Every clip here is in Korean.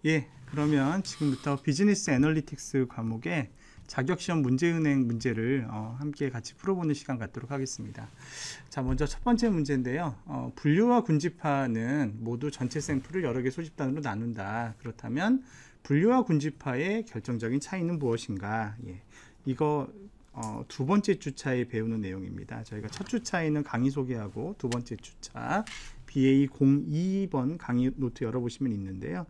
예, 그러면 지금부터 비즈니스 애널리틱스 과목의 자격시험 문제은행 문제를 함께 같이 풀어보는 시간 갖도록 하겠습니다. 자, 먼저 첫 번째 문제인데요. 분류와 군집화는 모두 전체 샘플을 여러 개 소집단으로 나눈다. 그렇다면 분류와 군집화의 결정적인 차이는 무엇인가? 예, 이거 두 번째 주차에 배우는 내용입니다. 저희가 첫 주차에는 강의 소개하고 두 번째 주차 BA02번 강의 노트 열어보시면 있는데요.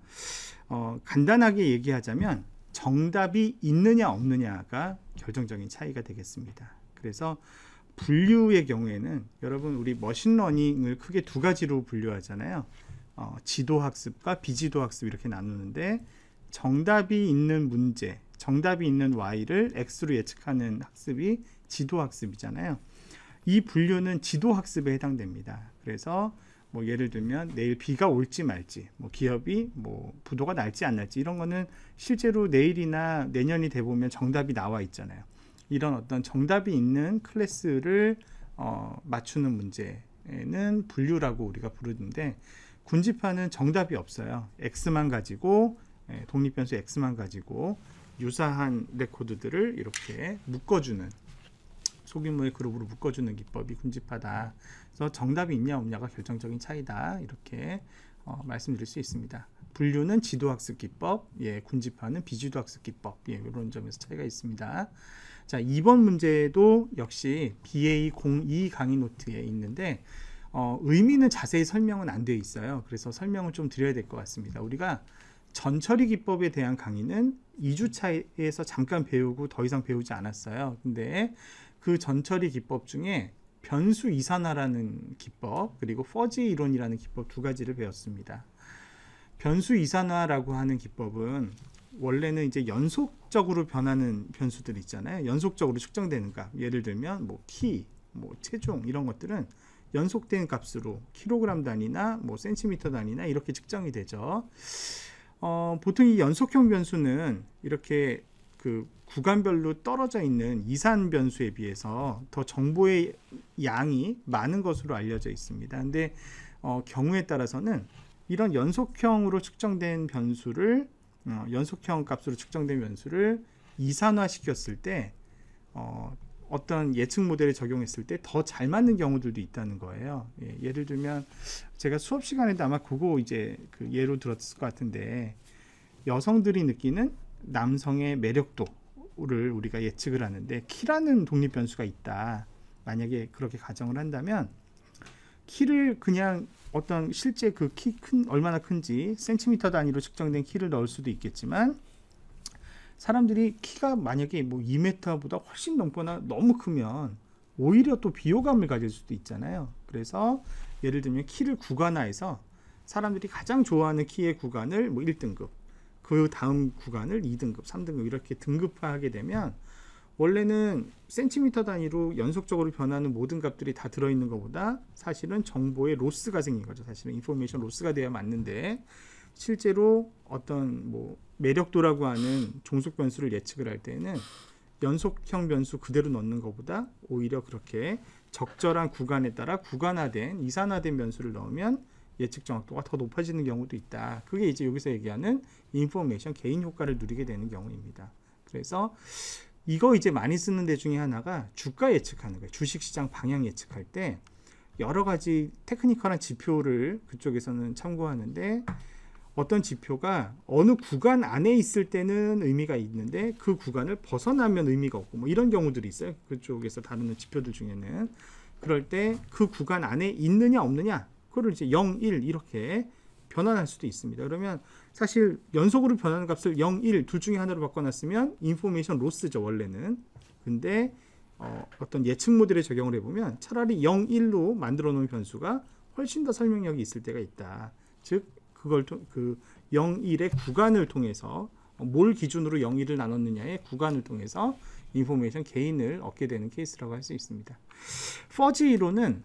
간단하게 얘기하자면 정답이 있느냐 없느냐가 결정적인 차이가 되겠습니다. 그래서 분류의 경우에는 여러분 우리 머신러닝을 크게 두 가지로 분류하잖아요. 지도학습과 비지도학습 이렇게 나누는데 정답이 있는 문제, 정답이 있는 Y를 X로 예측하는 학습이 지도학습이잖아요. 이 분류는 지도학습에 해당됩니다. 그래서 뭐 예를 들면 내일 비가 올지 말지, 뭐 기업이 뭐 부도가 날지 안 날지 이런 거는 실제로 내일이나 내년이 돼 보면 정답이 나와 있잖아요. 이런 어떤 정답이 있는 클래스를 맞추는 문제는 분류라고 우리가 부르는데, 군집화는 정답이 없어요. X만 가지고 독립변수 X만 가지고 유사한 레코드들을 이렇게 묶어주는, 소규모의 그룹으로 묶어주는 기법이 군집화다. 그래서 정답이 있냐 없냐가 결정적인 차이다. 이렇게 말씀드릴 수 있습니다. 분류는 지도학습 기법, 군집화는 비지도학습 기법, 이런 점에서 차이가 있습니다. 자, 2번 문제도 역시 BA02 강의 노트에 있는데 의미는 자세히 설명은 안 되어 있어요. 그래서 설명을 좀 드려야 될 것 같습니다. 우리가 전처리 기법에 대한 강의는 2주차에서 잠깐 배우고 더 이상 배우지 않았어요. 근데 그 전처리 기법 중에 변수 이산화라는 기법, 그리고 퍼지 이론이라는 기법 두 가지를 배웠습니다. 변수 이산화라고 하는 기법은 원래는 이제 연속적으로 변하는 변수들 있잖아요. 연속적으로 측정되는 값. 예를 들면 뭐 키, 뭐 체중 이런 것들은 연속된 값으로 킬로그램 단위나 뭐 센티미터 단위나 이렇게 측정이 되죠. 보통 이 연속형 변수는 이렇게 그 구간별로 떨어져 있는 이산 변수에 비해서 더 정보의 양이 많은 것으로 알려져 있습니다. 근데 경우에 따라서는 이런 연속형으로 측정된 변수를 연속형 값으로 측정된 변수를 이산화 시켰을 때 어떤 예측 모델에 적용했을 때 더 잘 맞는 경우들도 있다는 거예요. 예를 들면 제가 수업 시간에도 아마 그거 이제 그 예로 들었을 것 같은데, 여성들이 느끼는 남성의 매력도를 우리가 예측을 하는데 키라는 독립 변수가 있다. 만약에 그렇게 가정을 한다면 키를 그냥 어떤 실제 그 키 얼마나 큰지 센티미터 단위로 측정된 키를 넣을 수도 있겠지만, 사람들이 키가 만약에 뭐 2m보다 훨씬 넘거나 너무 크면 오히려 또 비호감을 가질 수도 있잖아요. 그래서 예를 들면 키를 구간화해서 사람들이 가장 좋아하는 키의 구간을 뭐 1등급, 그 다음 구간을 2등급, 3등급 이렇게 등급화하게 되면 원래는 센티미터 단위로 연속적으로 변하는 모든 값들이 다 들어있는 것보다 사실은 정보의 로스가 생긴 거죠. 사실은 인포메이션 로스가 돼야 맞는데, 실제로 어떤 뭐 매력도라고 하는 종속 변수를 예측을 할 때는 연속형 변수 그대로 넣는 것보다 오히려 그렇게 적절한 구간에 따라 구간화된 이산화된 변수를 넣으면 예측 정확도가 더 높아지는 경우도 있다. 그게 이제 여기서 얘기하는 인포메이션 개인 효과를 누리게 되는 경우입니다. 그래서 이거 이제 많이 쓰는 데 중에 하나가 주가 예측하는 거예요. 주식시장 방향 예측할 때 여러 가지 테크니컬한 지표를 그쪽에서는 참고하는데, 어떤 지표가 어느 구간 안에 있을 때는 의미가 있는데 그 구간을 벗어나면 의미가 없고 뭐 이런 경우들이 있어요. 그쪽에서 다루는 지표들 중에는. 그럴 때 그 구간 안에 있느냐 없느냐, 그걸 이제 0, 1 이렇게 변환할 수도 있습니다. 그러면 사실 연속으로 변하는 값을 0, 1 둘 중에 하나로 바꿔놨으면 인포메이션 로스죠 원래는. 근데 어떤 예측 모델에 적용을 해보면 차라리 0, 1로 만들어 놓은 변수가 훨씬 더 설명력이 있을 때가 있다. 즉 그걸 그 0, 1의 구간을 통해서 뭘 기준으로 0, 1을 나눴느냐의 구간을 통해서 인포메이션 게인을 얻게 되는 케이스라고 할 수 있습니다. 퍼지 이론은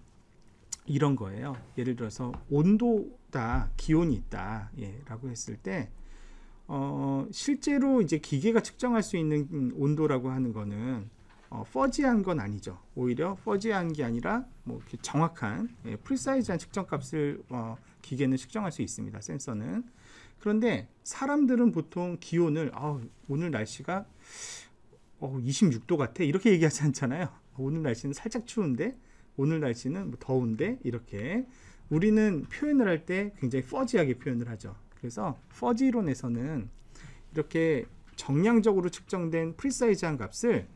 이런 거예요. 예를 들어서 온도다, 기온이 있다, 라고 했을 때 실제로 이제 기계가 측정할 수 있는 온도라고 하는 거는 퍼지한 건 아니죠. 오히려 퍼지한 게 아니라 뭐 이렇게 정확한 프리사이즈한 측정 값을 기계는 측정할 수 있습니다. 센서는. 그런데 사람들은 보통 기온을 오늘 날씨가 26도 같아 이렇게 얘기하지 않잖아요. 오늘 날씨는 살짝 추운데, 오늘 날씨는 뭐 더운데, 이렇게 우리는 표현을 할 때 굉장히 퍼지하게 표현을 하죠. 그래서 퍼지 이론에서는 이렇게 정량적으로 측정된 프리사이즈한 값을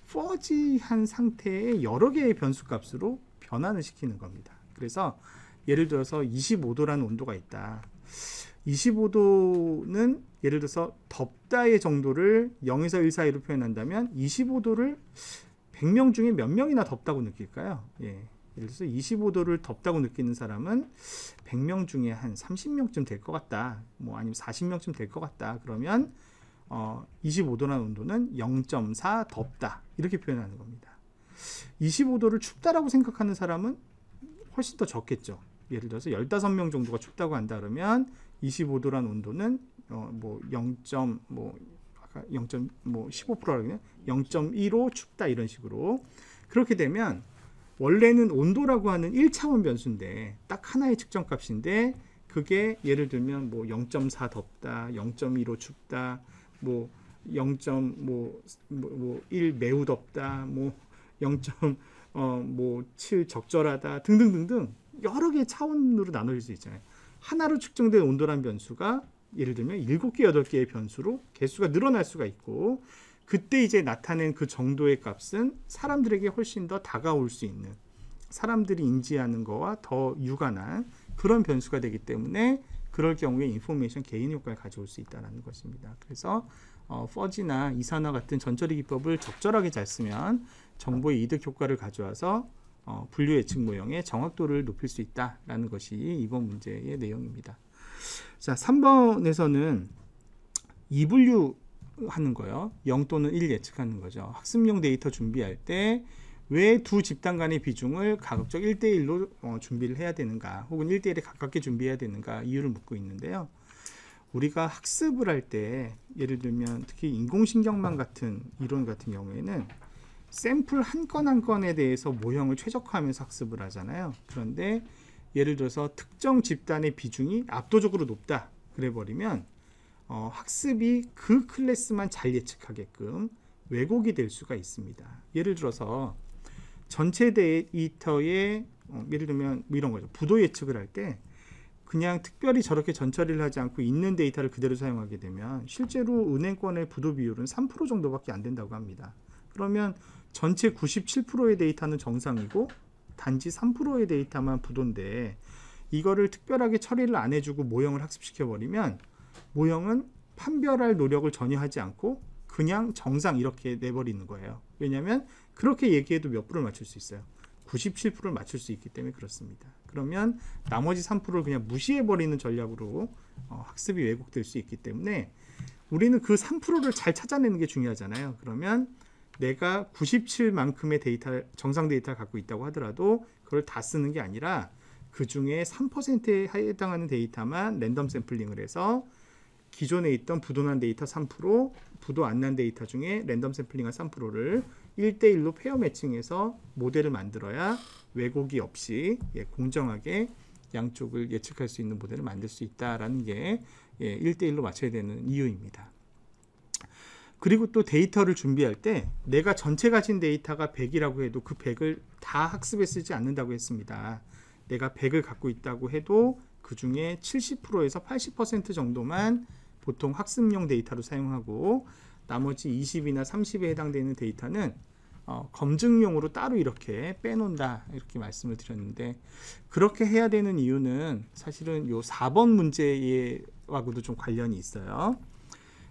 퍼지한 상태의 여러 개의 변수 값으로 변환을 시키는 겁니다. 그래서 예를 들어서 25도라는 온도가 있다. 25도는 예를 들어서 덥다의 정도를 0에서 1 사이로 표현한다면 25도를 100명 중에 몇 명이나 덥다고 느낄까요? 예를 들어서 25도를 덥다고 느끼는 사람은 100명 중에 한 30명쯤 될 것 같다. 뭐 아니면 40명쯤 될 것 같다. 그러면 25도라는 온도는 0.4 덥다. 이렇게 표현하는 겁니다. 25도를 춥다라고 생각하는 사람은 훨씬 더 적겠죠. 예를 들어서 15명 정도가 춥다고 한다 그러면 25도라는 온도는 뭐 15%라고 0.15 춥다 이런 식으로. 그렇게 되면 원래는 온도라고 하는 1차원 변수인데 딱 하나의 측정값인데 그게 예를 들면 뭐 0.4 덥다, 0.15 춥다, 뭐 0.1 매우 덥다, 뭐 0.7 적절하다 등등등등 여러 개의 차원으로 나눠질 수 있잖아요. 하나로 측정된 온도란 변수가 예를 들면 7개, 8개의 변수로 개수가 늘어날 수가 있고, 그때 이제 나타낸 그 정도의 값은 사람들에게 훨씬 더 다가올 수 있는, 사람들이 인지하는 거와 더 유관한 그런 변수가 되기 때문에 그럴 경우에 인포메이션 개인 효과를 가져올 수 있다는 것입니다. 그래서 퍼지나 이산화 같은 전처리 기법을 적절하게 잘 쓰면 정보의 이득 효과를 가져와서 분류 예측 모형의 정확도를 높일 수 있다라는 것이 이번 문제의 내용입니다. 자, 3번에서는 2분류 하는 거요. 0 또는 1 예측하는 거죠. 학습용 데이터 준비할 때 왜 두 집단 간의 비중을 가급적 1대1로 준비를 해야 되는가, 혹은 1대1에 가깝게 준비해야 되는가 이유를 묻고 있는데요. 우리가 학습을 할 때 예를 들면 특히 인공신경망 같은 이론 같은 경우에는 샘플 한 건 한 건에 대해서 모형을 최적화하면서 학습을 하잖아요. 그런데 예를 들어서 특정 집단의 비중이 압도적으로 높다 그래 버리면 학습이 그 클래스만 잘 예측하게끔 왜곡이 될 수가 있습니다. 예를 들어서 전체 데이터의 예를 들면 뭐 이런 거죠. 부도 예측을 할 때 그냥 특별히 저렇게 전처리를 하지 않고 있는 데이터를 그대로 사용하게 되면 실제로 은행권의 부도 비율은 3% 정도밖에 안 된다고 합니다. 그러면 전체 97%의 데이터는 정상이고 단지 3%의 데이터만 부도인데, 이거를 특별하게 처리를 안 해주고 모형을 학습시켜 버리면 모형은 판별할 노력을 전혀 하지 않고 그냥 정상 이렇게 내버리는 거예요. 왜냐하면 그렇게 얘기해도 몇 프로를 맞출 수 있어요. 97%를 맞출 수 있기 때문에 그렇습니다. 그러면 나머지 3%를 그냥 무시해버리는 전략으로 학습이 왜곡될 수 있기 때문에 우리는 그 3%를 잘 찾아내는 게 중요하잖아요. 그러면 내가 97만큼의 데이터, 정상 데이터를 갖고 있다고 하더라도 그걸 다 쓰는 게 아니라 그 중에 3%에 해당하는 데이터만 랜덤 샘플링을 해서 기존에 있던 부도난 데이터 3%, 부도 안 난 데이터 중에 랜덤 샘플링한 3%를 1대1로 페어 매칭해서 모델을 만들어야 왜곡이 없이 공정하게 양쪽을 예측할 수 있는 모델을 만들 수 있다라는 게 1대1로 맞춰야 되는 이유입니다. 그리고 또 데이터를 준비할 때 내가 전체 가진 데이터가 100이라고 해도 그 100을 다 학습에 쓰지 않는다고 했습니다. 내가 100을 갖고 있다고 해도 그 중에 70%에서 80% 정도만 보통 학습용 데이터로 사용하고 나머지 20이나 30에 해당되는 데이터는 검증용으로 따로 이렇게 빼놓는다 이렇게 말씀을 드렸는데, 그렇게 해야 되는 이유는 사실은 요 4번 문제하고도 좀 관련이 있어요.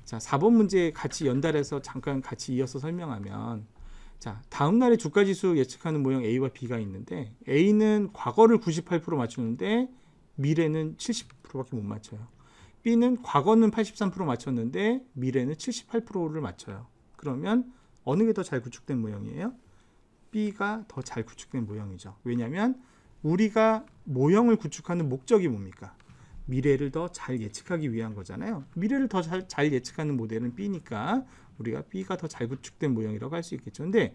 자, 4번 문제 같이 연달아서 잠깐 같이 이어서 설명하면, 자, 다음날의 주가지수 예측하는 모형 A와 B가 있는데 A는 과거를 98% 맞추는데 미래는 70%밖에 못 맞춰요. B는 과거는 83% 맞췄는데 미래는 78%를 맞춰요. 그러면 어느 게 더 잘 구축된 모형이에요? B가 더 잘 구축된 모형이죠. 왜냐하면 우리가 모형을 구축하는 목적이 뭡니까? 미래를 더 잘 예측하기 위한 거잖아요. 미래를 더 잘 예측하는 모델은 B니까 우리가 B가 더 잘 구축된 모형이라고 할 수 있겠죠. 근데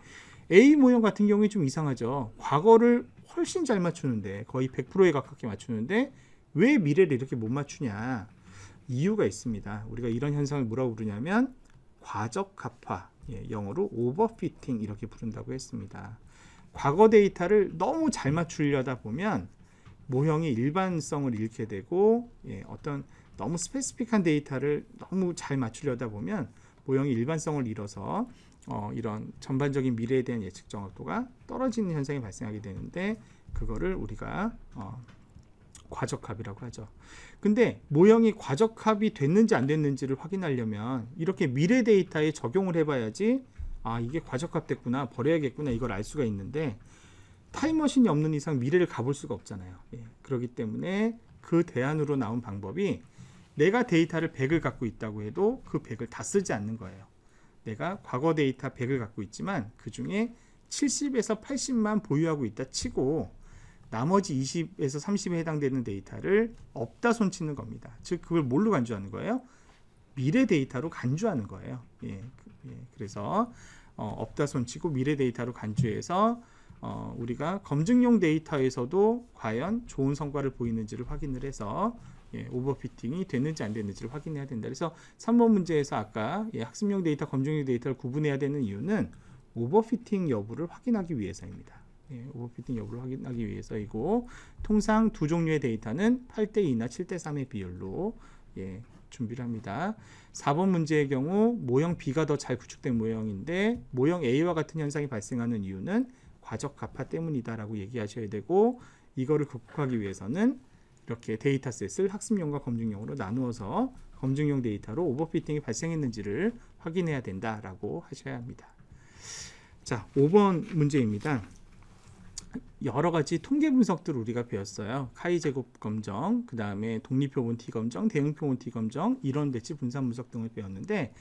A 모형 같은 경우에 좀 이상하죠. 과거를 훨씬 잘 맞추는데 거의 100%에 가깝게 맞추는데 왜 미래를 이렇게 못 맞추냐? 이유가 있습니다. 우리가 이런 현상을 뭐라고 부르냐면 과적합화, 영어로 오버피팅 이렇게 부른다고 했습니다. 과거 데이터를 너무 잘 맞추려다 보면 모형의 일반성을 잃게 되고, 어떤 너무 스페시픽한 데이터를 너무 잘 맞추려다 보면 모형의 일반성을 잃어서 이런 전반적인 미래에 대한 예측 정확도가 떨어지는 현상이 발생하게 되는데, 그거를 우리가 과적합이라고 하죠. 근데 모형이 과적합이 됐는지 안 됐는지를 확인하려면 이렇게 미래 데이터에 적용을 해봐야지 이게 과적합 됐구나, 버려야겠구나, 이걸 알 수가 있는데, 타임머신이 없는 이상 미래를 가볼 수가 없잖아요. 그렇기 때문에 그 대안으로 나온 방법이, 내가 데이터를 100을 갖고 있다고 해도 그 100을 다 쓰지 않는 거예요. 내가 과거 데이터 100을 갖고 있지만 그 중에 70에서 80만 보유하고 있다 치고 나머지 20에서 30에 해당되는 데이터를 없다 손치는 겁니다. 즉 그걸 뭘로 간주하는 거예요? 미래 데이터로 간주하는 거예요. 그래서 없다 손치고 미래 데이터로 간주해서 우리가 검증용 데이터에서도 과연 좋은 성과를 보이는지를 확인을 해서 오버피팅이 됐는지 안 됐는지를 확인해야 된다. 그래서 3번 문제에서 아까 학습용 데이터, 검증용 데이터를 구분해야 되는 이유는 오버피팅 여부를 확인하기 위해서입니다. 오버피팅 여부를 확인하기 위해서이고, 통상 두 종류의 데이터는 8:2나 7:3의 비율로 준비를 합니다. 4번 문제의 경우 모형 B가 더 잘 구축된 모형인데, 모형 A와 같은 현상이 발생하는 이유는 과적합화 때문이다라고 얘기하셔야 되고, 이거를 극복하기 위해서는 이렇게 데이터셋을 학습용과 검증용으로 나누어서 검증용 데이터로 오버피팅이 발생했는지를 확인해야 된다라고 하셔야 합니다. 자, 5번 문제입니다. 여러 가지 통계 분석들을 우리가 배웠어요. 카이 제곱 검정, 그 다음에 독립표본 T 검정, 대응표본 T 검정, 이론 배치 분산 분석 등을 배웠는데,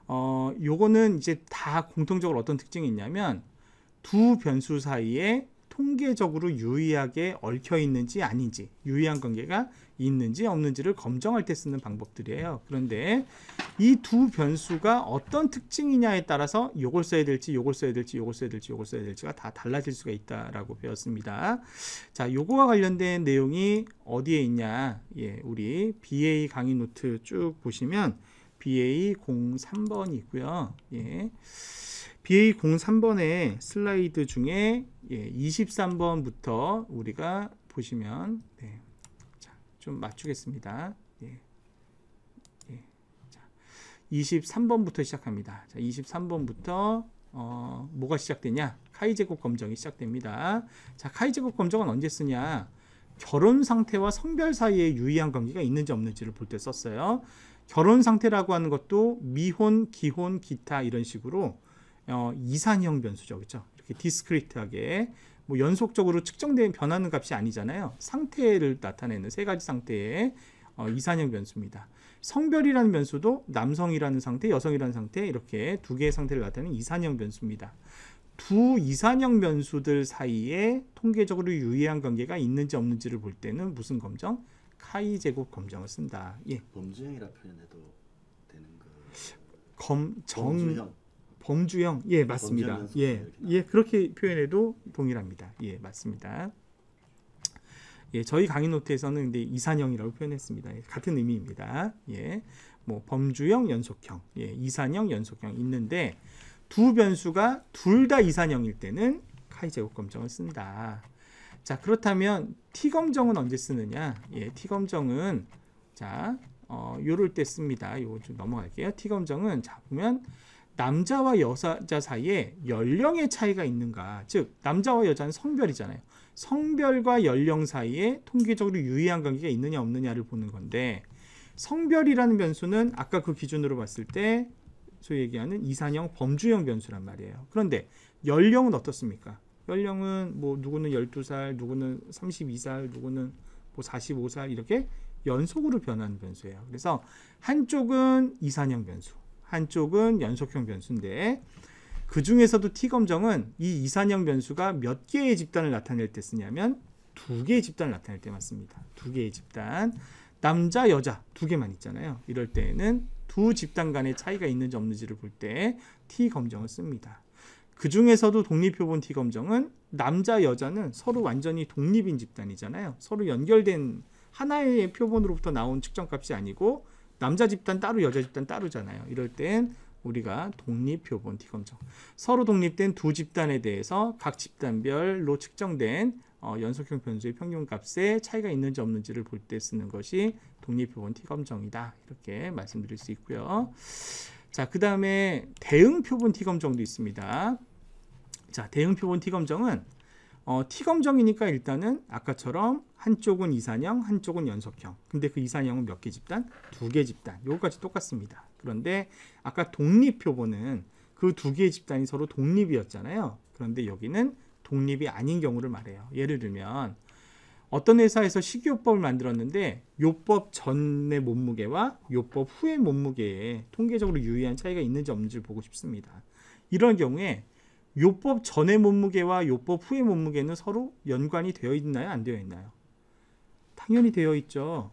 요거는 이제 다 공통적으로 어떤 특징이 있냐면, 두 변수 사이에 통계적으로 유의하게 얽혀 있는지 아닌지, 유의한 관계가 있는지 없는지를 검증할 때 쓰는 방법들이에요. 그런데 이 두 변수가 어떤 특징이냐에 따라서 요걸 써야 될지, 요걸 써야 될지, 요걸 써야 될지, 요걸 써야 될지가 다 달라질 수가 있다라고 배웠습니다. 자, 요거와 관련된 내용이 어디에 있냐? 우리 BA 강의 노트 쭉 보시면 BA 03번이 있고요. BA 03번의 슬라이드 중에 23번부터 우리가 보시면, 자, 좀 맞추겠습니다. 자, 23번부터 시작합니다. 자, 23번부터 뭐가 시작되냐? 카이 제곱 검정이 시작됩니다. 자, 카이 제곱 검정은 언제 쓰냐? 결혼 상태와 성별 사이에 유의한 관계가 있는지 없는지를 볼 때 썼어요. 결혼 상태라고 하는 것도 미혼, 기혼, 기타 이런 식으로 이산형 변수죠. 그렇죠? 이렇게 디스크리트하게 뭐 연속적으로 측정된 변하는 값이 아니잖아요. 상태를 나타내는 세 가지 상태의 이산형 변수입니다. 성별이라는 변수도 남성이라는 상태, 여성이라는 상태, 이렇게 두 개의 상태를 나타내는 이산형 변수입니다. 두 이산형 변수들 사이에 통계적으로 유의한 관계가 있는지 없는지를 볼 때는 무슨 검정? 카이 제곱 검정을 쓴다. 범주형이라 표현해도 되는 거. 범주형, 맞습니다. 그렇게 표현해도 동일합니다. 맞습니다. 저희 강의 노트에서는 근데 이산형이라고 표현했습니다. 같은 의미입니다. 뭐 범주형, 연속형, 이산형, 연속형 있는데, 두 변수가 둘 다 이산형일 때는 카이 제곱 검정을 쓴다. 자, 그렇다면 T 검정은 언제 쓰느냐? T 검정은 자, 요럴 때 씁니다. 요거 좀 넘어갈게요. T 검정은 자, 보면 남자와 여자 사이에 연령의 차이가 있는가? 즉, 남자와 여자는 성별이잖아요. 성별과 연령 사이에 통계적으로 유의한 관계가 있느냐 없느냐를 보는 건데, 성별이라는 변수는 아까 그 기준으로 봤을 때 소위 얘기하는 이산형 범주형 변수란 말이에요. 그런데 연령은 어떻습니까? 연령은 뭐 누구는 12살, 누구는 32살, 누구는 뭐 45살 이렇게 연속으로 변하는 변수예요. 그래서 한쪽은 이산형 변수, 한쪽은 연속형 변수인데, 그 중에서도 T 검정은 이 이산형 변수가 몇 개의 집단을 나타낼 때 쓰냐면 두 개의 집단을 나타낼 때만 씁니다. 두 개의 집단, 남자, 여자 두 개만 있잖아요. 이럴 때에는 두 집단 간의 차이가 있는지 없는지를 볼 때 T 검정을 씁니다. 그 중에서도 독립표본 T 검정은 남자, 여자는 서로 완전히 독립인 집단이잖아요. 서로 연결된 하나의 표본으로부터 나온 측정값이 아니고 남자 집단 따로 여자 집단 따로잖아요. 이럴 땐 우리가 독립표본 T검정, 서로 독립된 두 집단에 대해서 각 집단별로 측정된 연속형 변수의 평균값에 차이가 있는지 없는지를 볼 때 쓰는 것이 독립표본 T검정이다. 이렇게 말씀드릴 수 있고요. 자, 그 다음에 대응표본 T검정도 있습니다. 자, 대응표본 T검정은 T검정이니까 일단은 아까처럼 한쪽은 이산형, 한쪽은 연속형. 근데 그 이산형은 몇 개 집단? 2개 집단. 요거까지 똑같습니다. 그런데 아까 독립표본은 그 2개의 집단이 서로 독립이었잖아요. 그런데 여기는 독립이 아닌 경우를 말해요. 예를 들면 어떤 회사에서 식이요법을 만들었는데 요법 전의 몸무게와 요법 후의 몸무게에 통계적으로 유의한 차이가 있는지 없는지를 보고 싶습니다. 이런 경우에 요법 전의 몸무게와 요법 후의 몸무게는 서로 연관이 되어 있나요? 안 되어 있나요? 당연히 되어 있죠.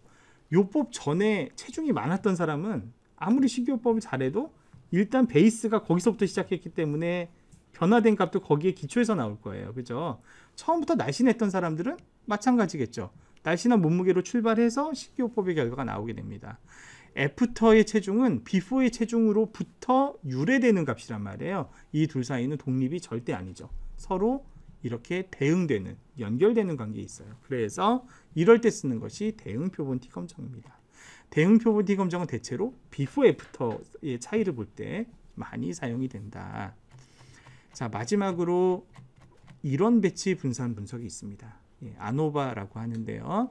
요법 전에 체중이 많았던 사람은 아무리 식이요법을 잘해도 일단 베이스가 거기서부터 시작했기 때문에 변화된 값도 거기에 기초에서 나올 거예요. 그죠? 처음부터 날씬했던 사람들은 마찬가지겠죠. 날씬한 몸무게로 출발해서 식이요법의 결과가 나오게 됩니다. 애프터의 체중은 비포의 체중으로부터 유래되는 값이란 말이에요. 이 둘 사이는 독립이 절대 아니죠. 서로 이렇게 대응되는, 연결되는 관계에 있어요. 그래서 이럴 때 쓰는 것이 대응표본 T검정입니다. 대응표본 T검정은 대체로 비포 애프터의 차이를 볼 때 많이 사용이 된다. 자, 마지막으로 이런 배치 분산 분석이 있습니다. 아노바라고 하는데요.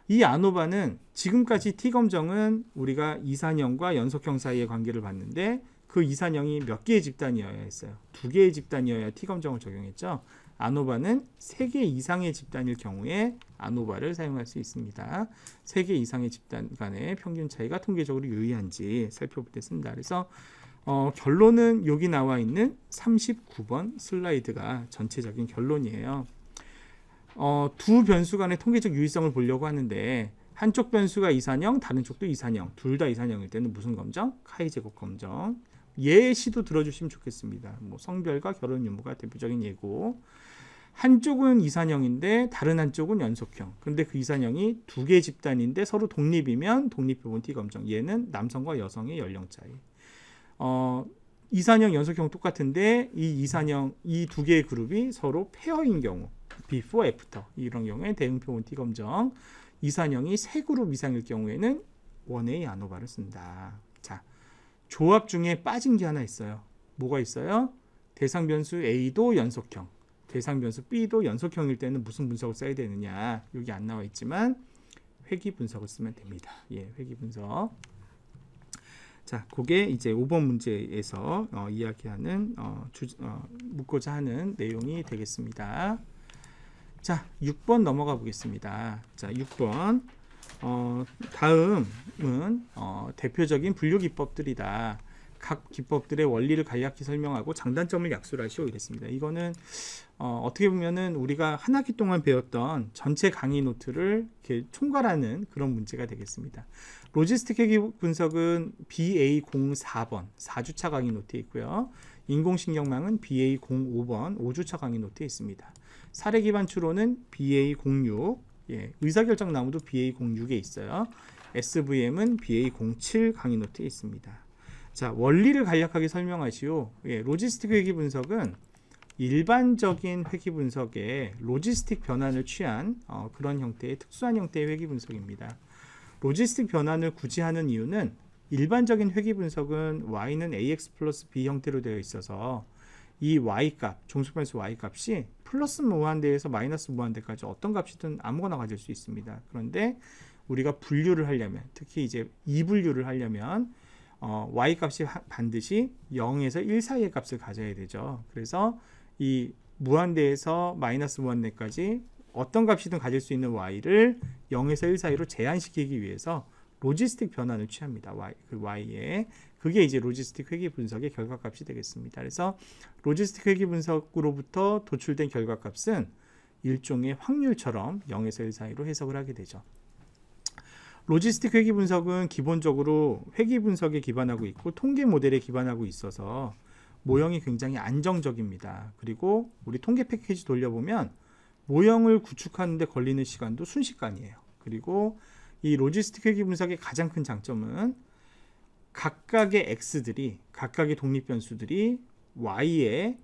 이 아노바는 지금까지 T검정은 우리가 이산형과 연속형 사이의 관계를 봤는데 그 이산형이 몇 개의 집단이어야 했어요. 2개의 집단이어야 T검정을 적용했죠. 아노바는 3개 이상의 집단일 경우에 아노바를 사용할 수 있습니다. 3개 이상의 집단 간의 평균 차이가 통계적으로 유의한지 살펴볼 때 쓴다. 그래서 결론은 여기 나와 있는 39번 슬라이드가 전체적인 결론이에요. 두 변수 간의 통계적 유의성을 보려고 하는데 한쪽 변수가 이산형, 다른 쪽도 이산형, 둘 다 이산형일 때는 무슨 검정? 카이-제곱 검정. 예시도 들어주시면 좋겠습니다. 뭐 성별과 결혼 유무가 대표적인 예고. 한쪽은 이산형인데 다른 한쪽은 연속형. 근데 그 이산형이 2개 집단인데 서로 독립이면 독립표본 T검정. 얘는 남성과 여성의 연령 차이. 이산형, 연속형 똑같은데 이 이산형, 이 2개의 그룹이 서로 페어인 경우, before, after 이런 경우에 대응표본 T검정. 이산형이 3그룹 이상일 경우에는 1A 아노바를 쓴다. 자, 조합 중에 빠진 게 하나 있어요. 뭐가 있어요? 대상 변수 A도 연속형, 대상 변수 B도 연속형일 때는 무슨 분석을 써야 되느냐? 여기 안 나와 있지만 회귀 분석을 쓰면 됩니다. 예, 회귀 분석. 자, 그게 이제 5번 문제에서 이야기하는 묻고자 하는 내용이 되겠습니다. 자, 6번 넘어가 보겠습니다. 자, 6번. 다음은 대표적인 분류 기법들이다. 각 기법들의 원리를 간략히 설명하고 장단점을 약술하시오 이랬습니다. 이거는 어떻게 보면은 우리가 한 학기 동안 배웠던 전체 강의 노트를 이렇게 총괄하는 그런 문제가 되겠습니다. 로지스틱 회귀 분석은 BA04번 4주차 강의 노트에 있고요. 인공신경망은 BA05번 5주차 강의 노트에 있습니다. 사례 기반 추론은 BA06, 예, 의사결정 나무도 BA06에 있어요. SVM은 BA07 강의 노트에 있습니다. 자, 원리를 간략하게 설명하시오. 예, 로지스틱 회귀 분석은 일반적인 회귀 분석에 로지스틱 변환을 취한 그런 형태의 특수한 형태의 회귀 분석입니다. 로지스틱 변환을 굳이 하는 이유는 일반적인 회귀 분석은 y는 ax 플러스 b 형태로 되어 있어서 이 y값, 종속변수 y값이 플러스 무한대에서 마이너스 무한대까지 어떤 값이든 아무거나 가질 수 있습니다. 그런데 우리가 분류를 하려면, 특히 이제 이분류를 하려면 y값이 반드시 0에서 1 사이의 값을 가져야 되죠. 그래서 이 무한대에서 마이너스 무한대까지 어떤 값이든 가질 수 있는 y를 0에서 1 사이로 제한시키기 위해서 로지스틱 변환을 취합니다. y에. 그게 이제 로지스틱 회귀 분석의 결과값이 되겠습니다. 그래서 로지스틱 회귀 분석으로부터 도출된 결과값은 일종의 확률처럼 0에서 1 사이로 해석을 하게 되죠. 로지스틱 회귀 분석은 기본적으로 회귀 분석에 기반하고 있고 통계 모델에 기반하고 있어서 모형이 굉장히 안정적입니다. 그리고 우리 통계 패키지 돌려보면 모형을 구축하는 데 걸리는 시간도 순식간이에요. 그리고 이 로지스틱 회귀 분석의 가장 큰 장점은 각각의 x들이 각각의 독립 변수들이 y에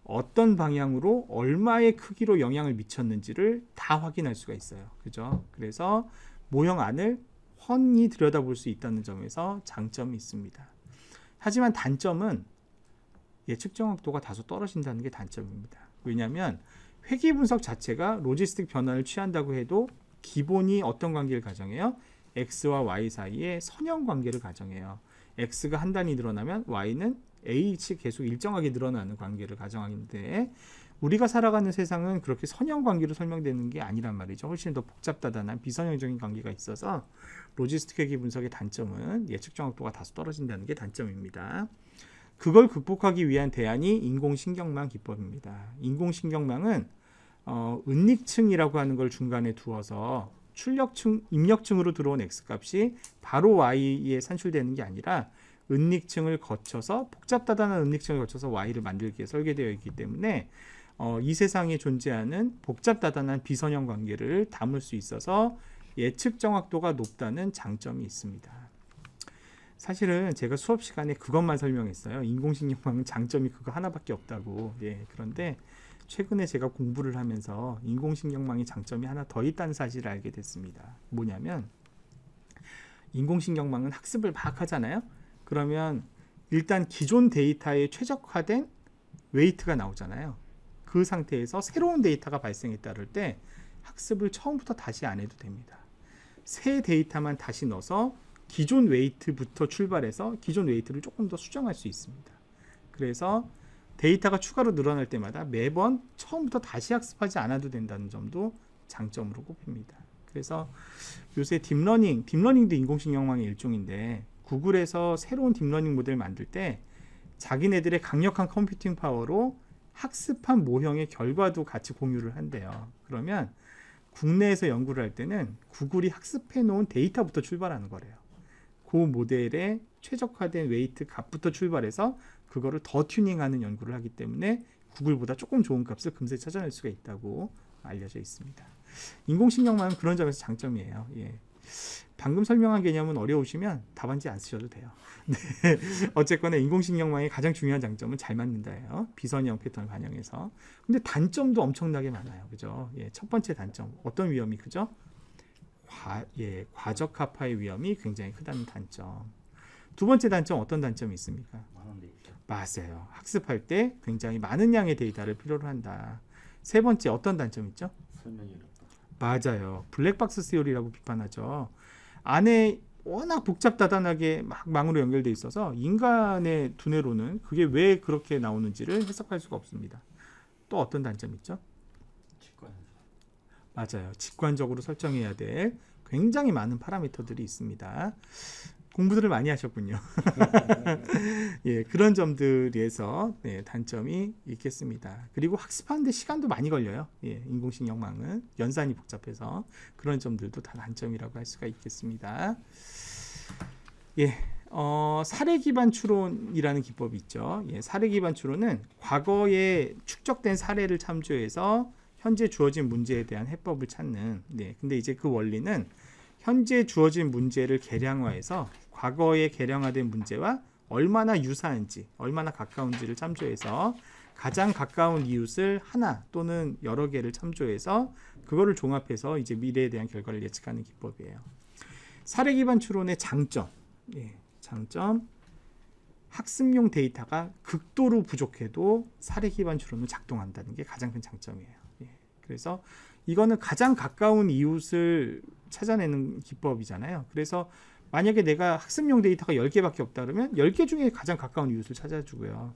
어떤 방향으로 얼마의 크기로 영향을 미쳤는지를 다 확인할 수가 있어요. 그죠? 그래서 모형 안을 훤히 들여다볼 수 있다는 점에서 장점이 있습니다. 하지만 단점은 예측 정확도가 다소 떨어진다는 게 단점입니다. 왜냐하면 회귀 분석 자체가 로지스틱 변화를 취한다고 해도 기본이 어떤 관계를 가정해요? x와 y 사이에 선형 관계를 가정해요. x가 한 단위 늘어나면 y는 a치 계속 일정하게 늘어나는 관계를 가정하는데 우리가 살아가는 세상은 그렇게 선형 관계로 설명되는 게 아니란 말이죠. 훨씬 더 복잡다단한 비선형적인 관계가 있어서 로지스틱 회귀 분석의 단점은 예측 정확도가 다소 떨어진다는 게 단점입니다. 그걸 극복하기 위한 대안이 인공신경망 기법입니다. 인공신경망은 은닉층이라고 하는 걸 중간에 두어서 출력층, 입력층으로 들어온 x값이 바로 y에 산출되는 게 아니라 은닉층을 거쳐서 복잡다단한 은닉층을 거쳐서 y를 만들기에 설계되어 있기 때문에 이 세상에 존재하는 복잡다단한 비선형 관계를 담을 수 있어서 예측 정확도가 높다는 장점이 있습니다. 사실은 제가 수업 시간에 그것만 설명했어요. 인공신경망은 장점이 그거 하나밖에 없다고. 예, 그런데 최근에 제가 공부를 하면서 인공신경망의 장점이 하나 더 있다는 사실을 알게 됐습니다. 뭐냐면 인공신경망은 학습을 막 하잖아요. 그러면 일단 기존 데이터에 최적화된 웨이트가 나오잖아요. 그 상태에서 새로운 데이터가 발생에 따를 때 학습을 처음부터 다시 안 해도 됩니다. 새 데이터만 다시 넣어서 기존 웨이트부터 출발해서 기존 웨이트를 조금 더 수정할 수 있습니다. 그래서 데이터가 추가로 늘어날 때마다 매번 처음부터 다시 학습하지 않아도 된다는 점도 장점으로 꼽힙니다. 그래서 요새 딥러닝도 인공신경망의 일종인데 구글에서 새로운 딥러닝 모델 만들 때 자기네들의 강력한 컴퓨팅 파워로 학습한 모형의 결과도 같이 공유를 한대요. 그러면 국내에서 연구를 할 때는 구글이 학습해 놓은 데이터부터 출발하는 거래요. 그 모델의 최적화된 웨이트 값부터 출발해서 그거를 더 튜닝하는 연구를 하기 때문에 구글보다 조금 좋은 값을 금세 찾아낼 수가 있다고 알려져 있습니다. 인공신경망은 그런 점에서 장점이에요. 예. 방금 설명한 개념은 어려우시면 답안지 안 쓰셔도 돼요. 네. 어쨌거나 인공신경망의 가장 중요한 장점은 잘 맞는다예요. 비선형 패턴을 반영해서. 근데 단점도 엄청나게 많아요. 그죠? 예, 첫 번째 단점. 어떤 위험이 크죠? 과적합화의 위험이 굉장히 크다는 단점. 두 번째 단점 어떤 단점이 있습니까? 많은 데이터. 맞아요. 학습할 때 굉장히 많은 양의 데이터를 필요로 한다. 세 번째 어떤 단점 있죠? 설명이 어렵다. 맞아요. 블랙박스 시오리라고 비판하죠. 안에 워낙 복잡다단하게 막 망으로 연결돼 있어서 인간의 두뇌로는 그게 왜 그렇게 나오는지를 해석할 수가 없습니다. 또 어떤 단점이 있죠? 직관. 맞아요. 직관적으로 설정해야 될 굉장히 많은 파라미터들이 있습니다. 공부들을 많이 하셨군요. 예, 그런 점들에서 네, 단점이 있겠습니다. 그리고 학습하는데 시간도 많이 걸려요. 예, 인공신경망은 연산이 복잡해서 그런 점들도 다 단점이라고 할 수가 있겠습니다. 예, 사례 기반 추론이라는 기법이 있죠. 예, 사례 기반 추론은 과거에 축적된 사례를 참조해서 현재 주어진 문제에 대한 해법을 찾는. 네, 근데 이제 그 원리는 현재 주어진 문제를 계량화해서 과거에 계량화된 문제와 얼마나 유사한지, 얼마나 가까운지를 참조해서 가장 가까운 이웃을 하나 또는 여러 개를 참조해서 그거를 종합해서 이제 미래에 대한 결과를 예측하는 기법이에요. 사례 기반 추론의 장점, 장점, 학습용 데이터가 극도로 부족해도 사례 기반 추론은 작동한다는 게 가장 큰 장점이에요. 그래서 이거는 가장 가까운 이웃을 찾아내는 기법이잖아요. 그래서 만약에 내가 학습용 데이터가 10개밖에 없다 그러면 10개 중에 가장 가까운 이웃을 찾아주고요.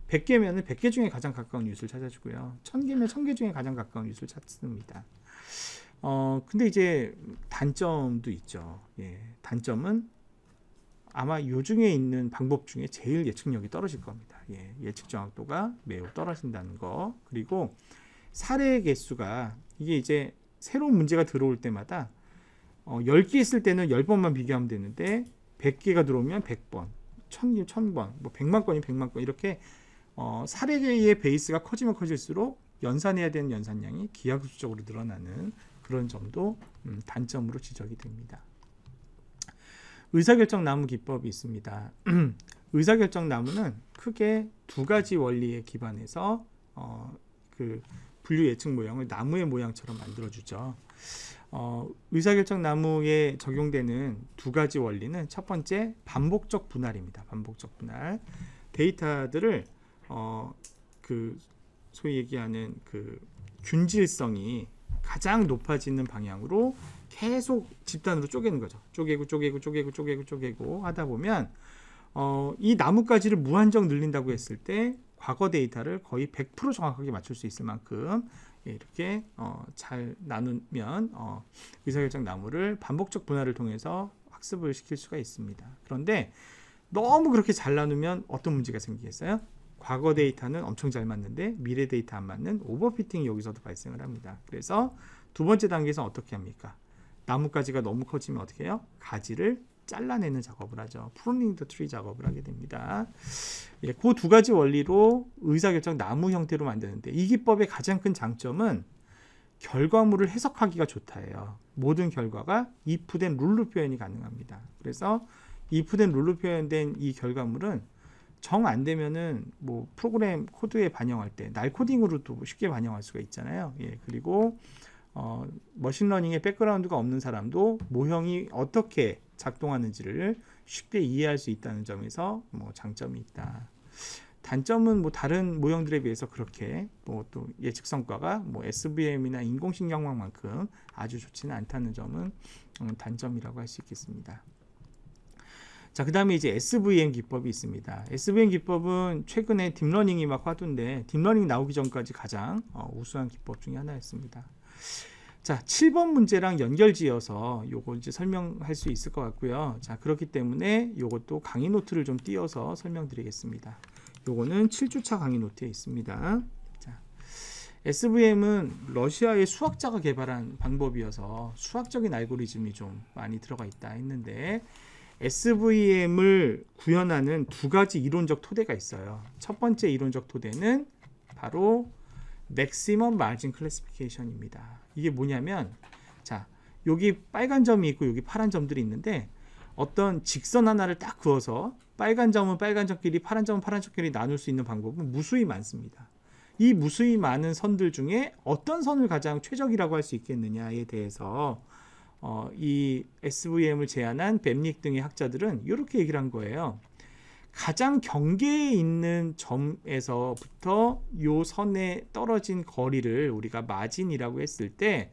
100개면 100개 중에 가장 가까운 이웃을 찾아주고요. 1000개면 1000개 중에 가장 가까운 이웃을 찾습니다. 근데 이제 단점도 있죠. 예, 단점은 아마 요 중에 있는 방법 중에 제일 예측력이 떨어질 겁니다. 예, 예측 정확도가 매우 떨어진다는 거. 그리고 사례 개수가 이게 이제 새로운 문제가 들어올 때마다 10개 있을 때는 10번만 비교하면 되는데 100개가 들어오면 100번, 1000개 1000번, 뭐 100만 건이 100만 건 이렇게 사례의 베이스가 커지면 커질수록 연산해야 되는 연산량이 기하급수적으로 늘어나는 그런 점도 단점으로 지적이 됩니다. 의사결정 나무 기법이 있습니다. 의사결정 나무는 크게 두 가지 원리에 기반해서 그 분류 예측 모형을 나무의 모양처럼 만들어주죠. 의사결정 나무에 적용되는 두 가지 원리는 첫 번째 반복적 분할입니다. 반복적 분할. 데이터들을 그 소위 얘기하는 그 균질성이 가장 높아지는 방향으로 계속 집단으로 쪼개는 거죠. 쪼개고 하다 보면 이 나뭇가지를 무한정 늘린다고 했을 때 과거 데이터를 거의 100% 정확하게 맞출 수 있을 만큼 이렇게 잘 나누면 의사결정 나무를 반복적 분할을 통해서 학습을 시킬 수가 있습니다. 그런데 너무 그렇게 잘 나누면 어떤 문제가 생기겠어요? 과거 데이터는 엄청 잘 맞는데 미래 데이터 안 맞는 오버피팅이 여기서도 발생을 합니다. 그래서 두 번째 단계에서 어떻게 합니까? 나뭇가지가 너무 커지면 어떻게 해요? 가지를 잘라내는 작업을 하죠. pruning the tree 작업을 하게 됩니다. 그 두 가지 원리로 의사결정 나무 형태로 만드는데 이 기법의 가장 큰 장점은 결과물을 해석하기가 좋다예요. 모든 결과가 if된 룰로 표현이 가능합니다. 그래서 if된 룰로 표현된 이 결과물은 정 안 되면은 뭐 프로그램 코드에 반영할 때 날 코딩으로도 쉽게 반영할 수가 있잖아요. 그리고 머신러닝의 백그라운드가 없는 사람도 모형이 어떻게 작동하는지를 쉽게 이해할 수 있다는 점에서 뭐 장점이 있다. 단점은 뭐 다른 모형들에 비해서 그렇게 뭐 또 예측 성과가 뭐 SVM이나 인공신경망만큼 아주 좋지는 않다는 점은 단점이라고 할 수 있겠습니다. 자, 그 다음에 이제 SVM 기법이 있습니다. SVM 기법은 최근에 딥러닝이 막 화두인데 딥러닝 나오기 전까지 가장 우수한 기법 중에 하나였습니다. 자, 7번 문제랑 연결지어서 요거 이제 설명할 수 있을 것 같고요. 자, 그렇기 때문에 요것도 강의 노트를 좀 띄어서 설명드리겠습니다. 요거는 7주차 강의 노트에 있습니다. 자, SVM은 러시아의 수학자가 개발한 방법이어서 수학적인 알고리즘이 좀 많이 들어가 있다 했는데 SVM을 구현하는 두 가지 이론적 토대가 있어요. 첫 번째 이론적 토대는 바로 Maximum Margin Classification입니다. 이게 뭐냐면, 자, 여기 빨간 점이 있고 여기 파란 점들이 있는데 어떤 직선 하나를 딱 그어서 빨간 점은 빨간 점끼리, 파란 점은 파란 점끼리 나눌 수 있는 방법은 무수히 많습니다. 이 무수히 많은 선들 중에 어떤 선을 가장 최적이라고 할 수 있겠느냐에 대해서 이 SVM을 제안한 뱀닉 등의 학자들은 이렇게 얘기를 한 거예요. 가장 경계에 있는 점에서부터 요 선에 떨어진 거리를 우리가 마진이라고 했을 때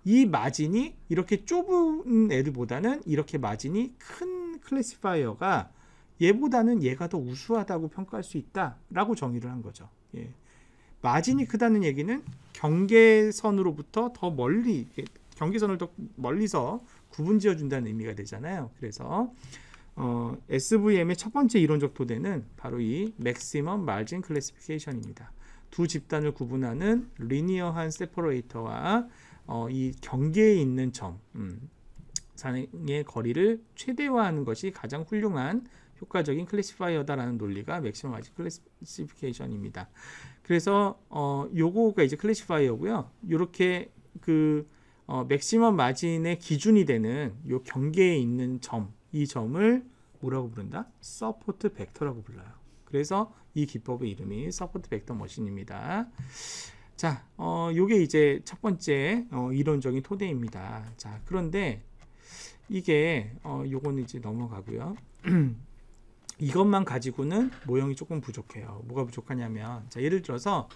이 마진이 이렇게 좁은 애들보다는 이렇게 마진이 큰 클래시파이어가 얘보다는 얘가 더 우수하다고 평가할 수 있다라고 정의를 한 거죠. 마진이 크다는 얘기는 경계선으로부터 더 멀리, 경계선을 더 멀리서 구분지어 준다는 의미가 되잖아요. 그래서 SVM의 첫 번째 이론적 토대는 바로 이 Maximum Margin Classification입니다. 두 집단을 구분하는 리니어한 세퍼레이터와 이 경계에 있는 점 상의 거리를 최대화하는 것이 가장 훌륭한 효과적인 클래시파이어다라는 논리가 Maximum Margin Classification입니다. 그래서 요거가 이제 클래시파이어고요. 요렇게 그 맥시멈 마진의 기준이 되는 요 경계에 있는 점, 이 점을 뭐라고 부른다? 서포트 벡터라고 불러요. 그래서 이 기법의 이름이 서포트 벡터 머신입니다. 자, 요게 이제 첫 번째 이론적인 토대입니다. 자, 그런데 이게 요거는 이제 넘어가고요. 이것만 가지고는 모형이 조금 부족해요. 뭐가 부족하냐면, 자, 예를 들어서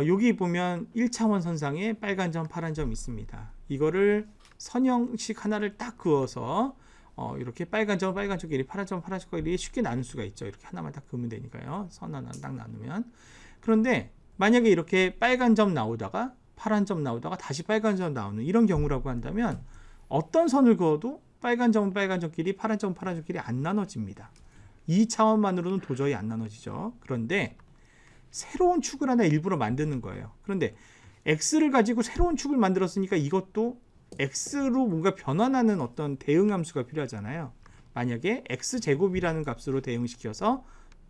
여기 보면 1차원 선상에 빨간 점, 파란 점 있습니다. 이거를 선형식 하나를 딱 그어서 이렇게 빨간 점, 빨간 점끼리, 파란 점, 파란 점끼리 쉽게 나눌 수가 있죠. 이렇게 하나만 딱 그으면 되니까요. 선 하나 딱 나누면. 그런데 만약에 이렇게 빨간 점 나오다가 파란 점 나오다가 다시 빨간 점 나오는 이런 경우라고 한다면 어떤 선을 그어도 빨간 점은 빨간 점끼리, 파란 점은 파란 점끼리 안 나눠집니다. 2차원만으로는 도저히 안 나눠지죠. 그런데 새로운 축을 하나 일부러 만드는 거예요. 그런데 x를 가지고 새로운 축을 만들었으니까 이것도 x로 뭔가 변환하는 어떤 대응 함수가 필요하잖아요. 만약에 x제곱이라는 값으로 대응시켜서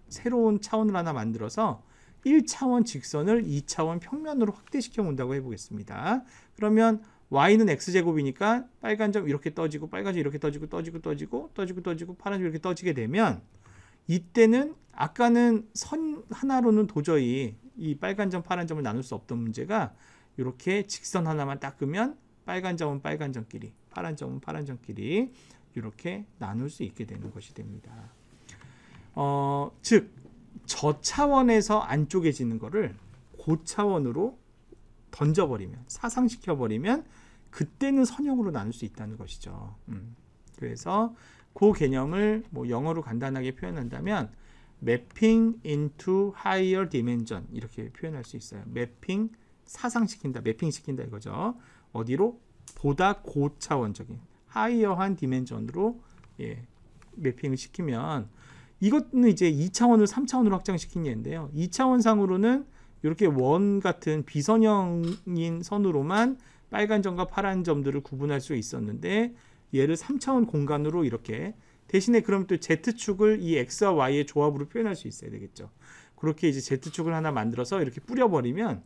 새로운 차원을 하나 만들어서 1차원 직선을 2차원 평면으로 확대시켜 본다고 해보겠습니다. 그러면 y는 x제곱이니까 빨간 점 이렇게 떠지고 빨간 점 이렇게 떠지고 파란 점 이렇게 떠지게 되면 이때는 아까는 선 하나로는 도저히 이 빨간 점 파란 점을 나눌 수 없던 문제가 이렇게 직선 하나만 닦으면 빨간 점은 빨간 점끼리 파란 점은 파란 점끼리 이렇게 나눌 수 있게 되는 것이 됩니다. 즉 저차원에서 안 쪼개지는 거를 고차원으로 던져버리면 사상시켜버리면 그때는 선형으로 나눌 수 있다는 것이죠. 그래서 그 개념을 뭐 영어로 간단하게 표현한다면 mapping into higher dimension 이렇게 표현할 수 있어요. 매핑 사상시킨다, 매핑시킨다 이거죠. 어디로? 보다 고차원적인 하이어한 디멘전으로 매핑을 시키면 이것은 이제 2차원을 3차원으로 확장시킨 예인데요. 2차원상으로는 이렇게 원 같은 비선형인 선으로만 빨간 점과 파란 점들을 구분할 수 있었는데 얘를 3차원 공간으로 이렇게 대신에 그럼 또 Z축을 이 X와 Y의 조합으로 표현할 수 있어야 되겠죠. 그렇게 이제 Z축을 하나 만들어서 이렇게 뿌려버리면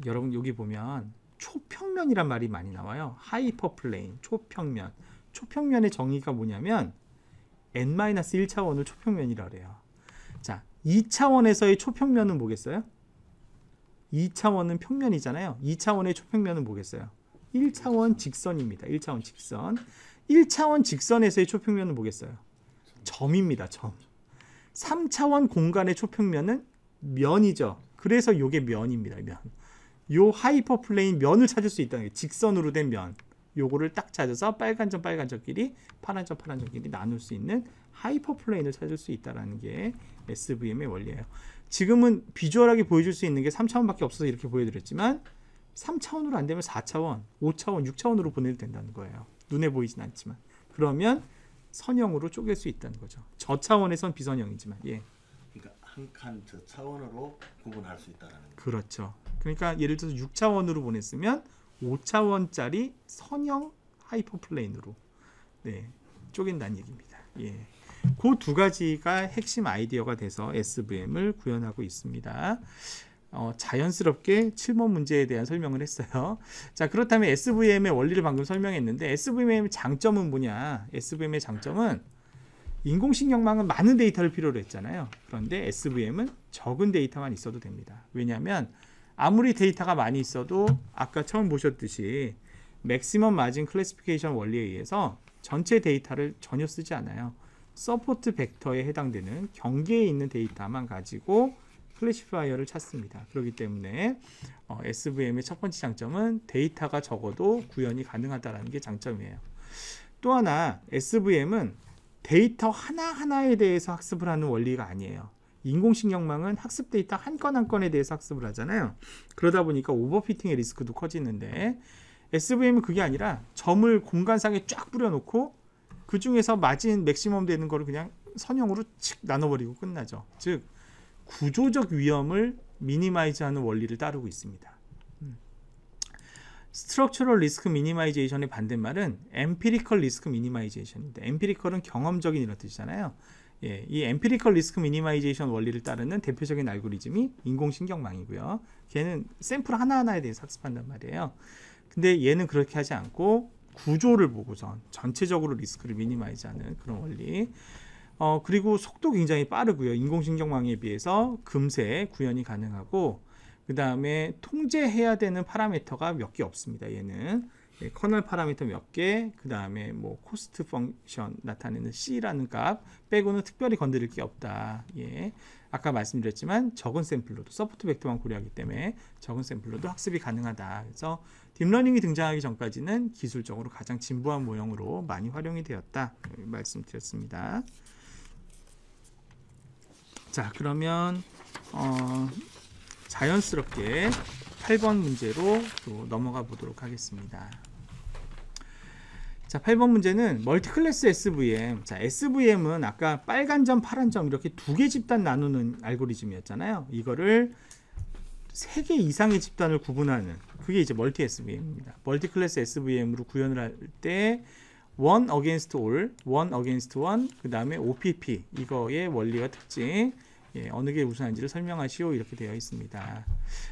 여러분 여기 보면 초평면이란 말이 많이 나와요. 하이퍼플레인, 초평면. 초평면의 정의가 뭐냐면 n-1차원을 초평면이라 그래요. 자, 2차원에서의 초평면은 뭐겠어요? 2차원은 평면이잖아요. 2차원의 초평면은 뭐겠어요? 1차원 직선입니다. 1차원 직선. 1차원 직선에서의 초평면은 뭐겠어요? 점입니다. 점. 3차원 공간의 초평면은 면이죠. 그래서 요게 면입니다. 면. 요 하이퍼플레인 면을 찾을 수 있다는 게 직선으로 된 면. 요거를 딱 찾아서 빨간 점 빨간 점끼리 파란 점 파란 점끼리 나눌 수 있는 하이퍼플레인을 찾을 수 있다는 게 SVM의 원리예요. 지금은 비주얼하게 보여줄 수 있는 게 3차원밖에 없어서 이렇게 보여드렸지만 3차원으로 안 되면 4차원, 5차원, 6차원으로 보내도 된다는 거예요. 눈에 보이진 않지만. 그러면 선형으로 쪼갤 수 있다는 거죠. 저차원에선 비선형이지만. 그러니까 한 칸 저 차원으로 구분할 수 있다는 거죠. 그렇죠. 그러니까 예를 들어서 6차원으로 보냈으면 5차원짜리 선형 하이퍼플레인으로 쪼갠다는 얘기입니다. 그 두 가지가 핵심 아이디어가 돼서 SVM을 구현하고 있습니다. 자연스럽게 7번 문제에 대한 설명을 했어요. 자, 그렇다면 SVM의 원리를 방금 설명했는데 SVM의 장점은 뭐냐? SVM의 장점은 인공신경망은 많은 데이터를 필요로 했잖아요. 그런데 SVM은 적은 데이터만 있어도 됩니다. 왜냐하면 아무리 데이터가 많이 있어도 아까 처음 보셨듯이 맥시멈 마진 클래시피케이션 원리에 의해서 전체 데이터를 전혀 쓰지 않아요. 서포트 벡터에 해당되는 경계에 있는 데이터만 가지고 클래시파이어를 찾습니다. 그렇기 때문에 SVM의 첫 번째 장점은 데이터가 적어도 구현이 가능하다는 게 장점이에요. 또 하나 SVM은 데이터 하나하나에 대해서 학습을 하는 원리가 아니에요. 인공신경망은 학습 데이터 한 건 한 건에 대해서 학습을 하잖아요. 그러다 보니까 오버피팅의 리스크도 커지는데 SVM은 그게 아니라 점을 공간상에 쫙 뿌려놓고 그 중에서 마진 맥시멈 되는 거를 그냥 선형으로 칙 나눠버리고 끝나죠. 즉 구조적 위험을 미니마이즈하는 원리를 따르고 있습니다. 스트럭처럴 리스크 미니마이제이션의 반대말은 엠피리컬 리스크 미니마이제이션입니다. 엠피리컬은 경험적인 이런 뜻이잖아요. 이 엠피리컬 리스크 미니마이제이션 원리를 따르는 대표적인 알고리즘이 인공신경망이고요. 걔는 샘플 하나하나에 대해서 학습한단 말이에요. 근데 얘는 그렇게 하지 않고 구조를 보고선 전체적으로 리스크를 미니마이즈하는 그런 원리. 그리고 속도 굉장히 빠르고요. 인공신경망에 비해서 금세 구현이 가능하고 그 다음에 통제해야 되는 파라미터가 몇 개 없습니다. 얘는 커널 파라미터 몇 개, 그 다음에 뭐 코스트 펑션 나타내는 C라는 값 빼고는 특별히 건드릴 게 없다. 아까 말씀드렸지만 적은 샘플로도 서포트 벡터만 고려하기 때문에 적은 샘플로도 학습이 가능하다. 그래서 딥러닝이 등장하기 전까지는 기술적으로 가장 진보한 모형으로 많이 활용이 되었다. 말씀드렸습니다. 자, 그러면 자연스럽게 8번 문제로 또 넘어가 보도록 하겠습니다. 자, 8번 문제는 멀티클래스 SVM. 자, SVM은 아까 빨간 점, 파란 점 이렇게 두 개 집단 나누는 알고리즘이었잖아요. 이거를 3개 이상의 집단을 구분하는 그게 이제 멀티 SVM입니다. 멀티클래스 SVM으로 구현을 할 때 one against all, one against one, 그 다음에 OPP 이거의 원리와 특징 어느 게 우수한지를 설명하시오 이렇게 되어 있습니다.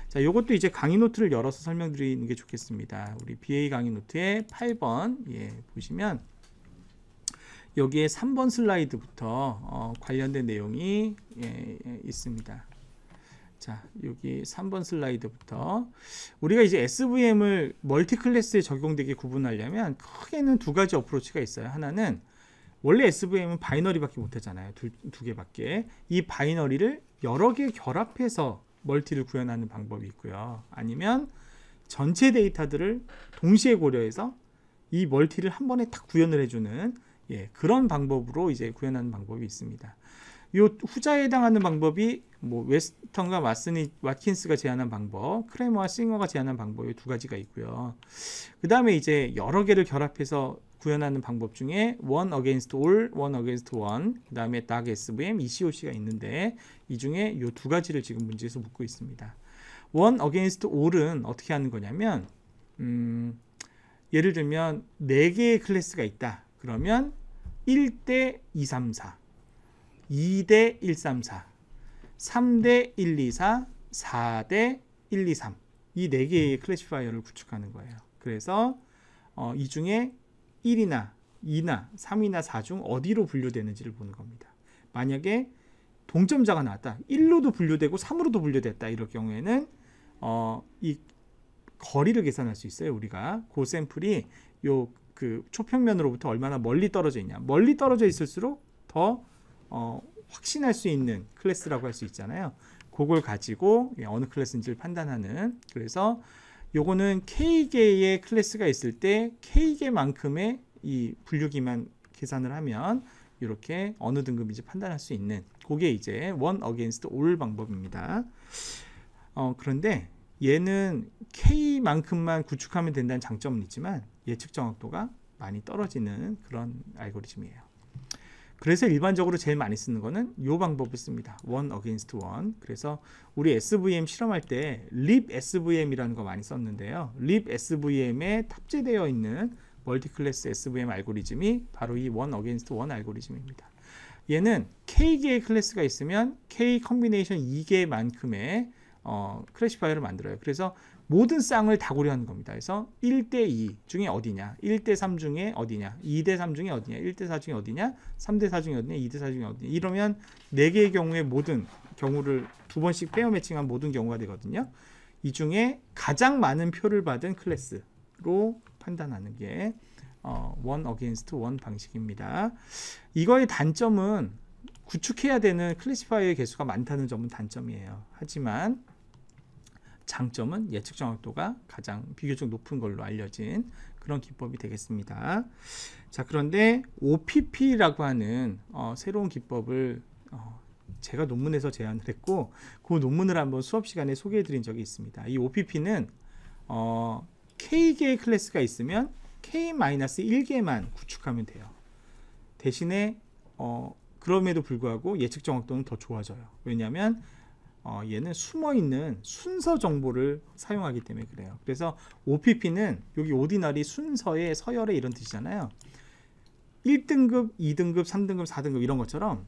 자, 이것도 이제 강의 노트를 열어서 설명드리는 게 좋겠습니다. 우리 BA 강의 노트의 8번 보시면 여기에 3번 슬라이드부터 관련된 내용이 있습니다. 자, 여기 3번 슬라이드부터 우리가 이제 SVM을 멀티 클래스에 적용되게 구분하려면 크게는 두 가지 어프로치가 있어요. 하나는 원래 SVM은 바이너리밖에 못하잖아요. 두 개밖에. 이 바이너리를 여러 개 결합해서 멀티를 구현하는 방법이 있고요. 아니면 전체 데이터들을 동시에 고려해서 이 멀티를 한 번에 딱 구현을 해주는 그런 방법으로 이제 구현하는 방법이 있습니다. 이 후자에 해당하는 방법이 뭐 웨스턴과 왓킨스가 제안한 방법, 크레머와 싱어가 제안한 방법이 두 가지가 있고요. 그 다음에 이제 여러 개를 결합해서 구현하는 방법 중에 one against all, one against one, 그 다음에 dark SVM, ECOC가 있는데 이 중에 이 두 가지를 지금 문제에서 묻고 있습니다. one against all은 어떻게 하는 거냐면 예를 들면 4개의 클래스가 있다. 그러면 1대 234, 2대 134, 3대 124, 4대 123 이 4개의 클래시파이어를 구축하는 거예요. 그래서 이 중에 1이나 2나 3이나 4 중 어디로 분류되는지를 보는 겁니다. 만약에 동점자가 나왔다. 1로도 분류되고 3으로도 분류됐다. 이럴 경우에는 이 거리를 계산할 수 있어요. 우리가 그 샘플이 그 초평면으로부터 얼마나 멀리 떨어져 있냐. 멀리 떨어져 있을수록 더 확신할 수 있는 클래스라고 할 수 있잖아요. 그걸 가지고 어느 클래스인지를 판단하는. 그래서 요거는 K개의 클래스가 있을 때 K개만큼의 이 분류기만 계산을 하면 이렇게 어느 등급인지 판단할 수 있는 그게 이제 one against all 방법입니다. 그런데 얘는 K만큼만 구축하면 된다는 장점은 있지만 예측 정확도가 많이 떨어지는 그런 알고리즘이에요. 그래서 일반적으로 제일 많이 쓰는 거는 이 방법을 씁니다. one against one. 그래서 우리 SVM 실험할 때 lib SVM이라는 거 많이 썼는데요. lib SVM에 탑재되어 있는 멀티클래스 SVM 알고리즘이 바로 이 one against one 알고리즘입니다. 얘는 K개의 클래스가 있으면 K 컨비네이션 2개만큼의 클래시파이어를 만들어요. 그래서 모든 쌍을 다 고려하는 겁니다. 그래서 1대 2 중에 어디냐, 1대 3 중에 어디냐, 2대 3 중에 어디냐, 1대 4 중에 어디냐, 3대 4 중에 어디냐, 2대 4 중에 어디냐. 이러면 4개의 경우에 모든 경우를 2번씩 페어 매칭한 모든 경우가 되거든요. 이 중에 가장 많은 표를 받은 클래스로 판단하는 게 one against one 방식입니다. 이거의 단점은 구축해야 되는 클래시파이어의 개수가 많다는 점은 단점이에요. 하지만 장점은 예측 정확도가 가장 비교적 높은 걸로 알려진 그런 기법이 되겠습니다. 자, 그런데 OPP라고 하는 새로운 기법을 제가 논문에서 제안을 했고 그 논문을 한번 수업 시간에 소개해 드린 적이 있습니다. 이 OPP는 K개의 클래스가 있으면 K-1개만 구축하면 돼요. 대신에 그럼에도 불구하고 예측 정확도는 더 좋아져요. 왜냐하면 얘는 숨어있는 순서 정보를 사용하기 때문에 그래요. 그래서 OPP는 여기 오디너리 순서의 서열의 이런 뜻이잖아요. 1등급, 2등급, 3등급, 4등급 이런 것처럼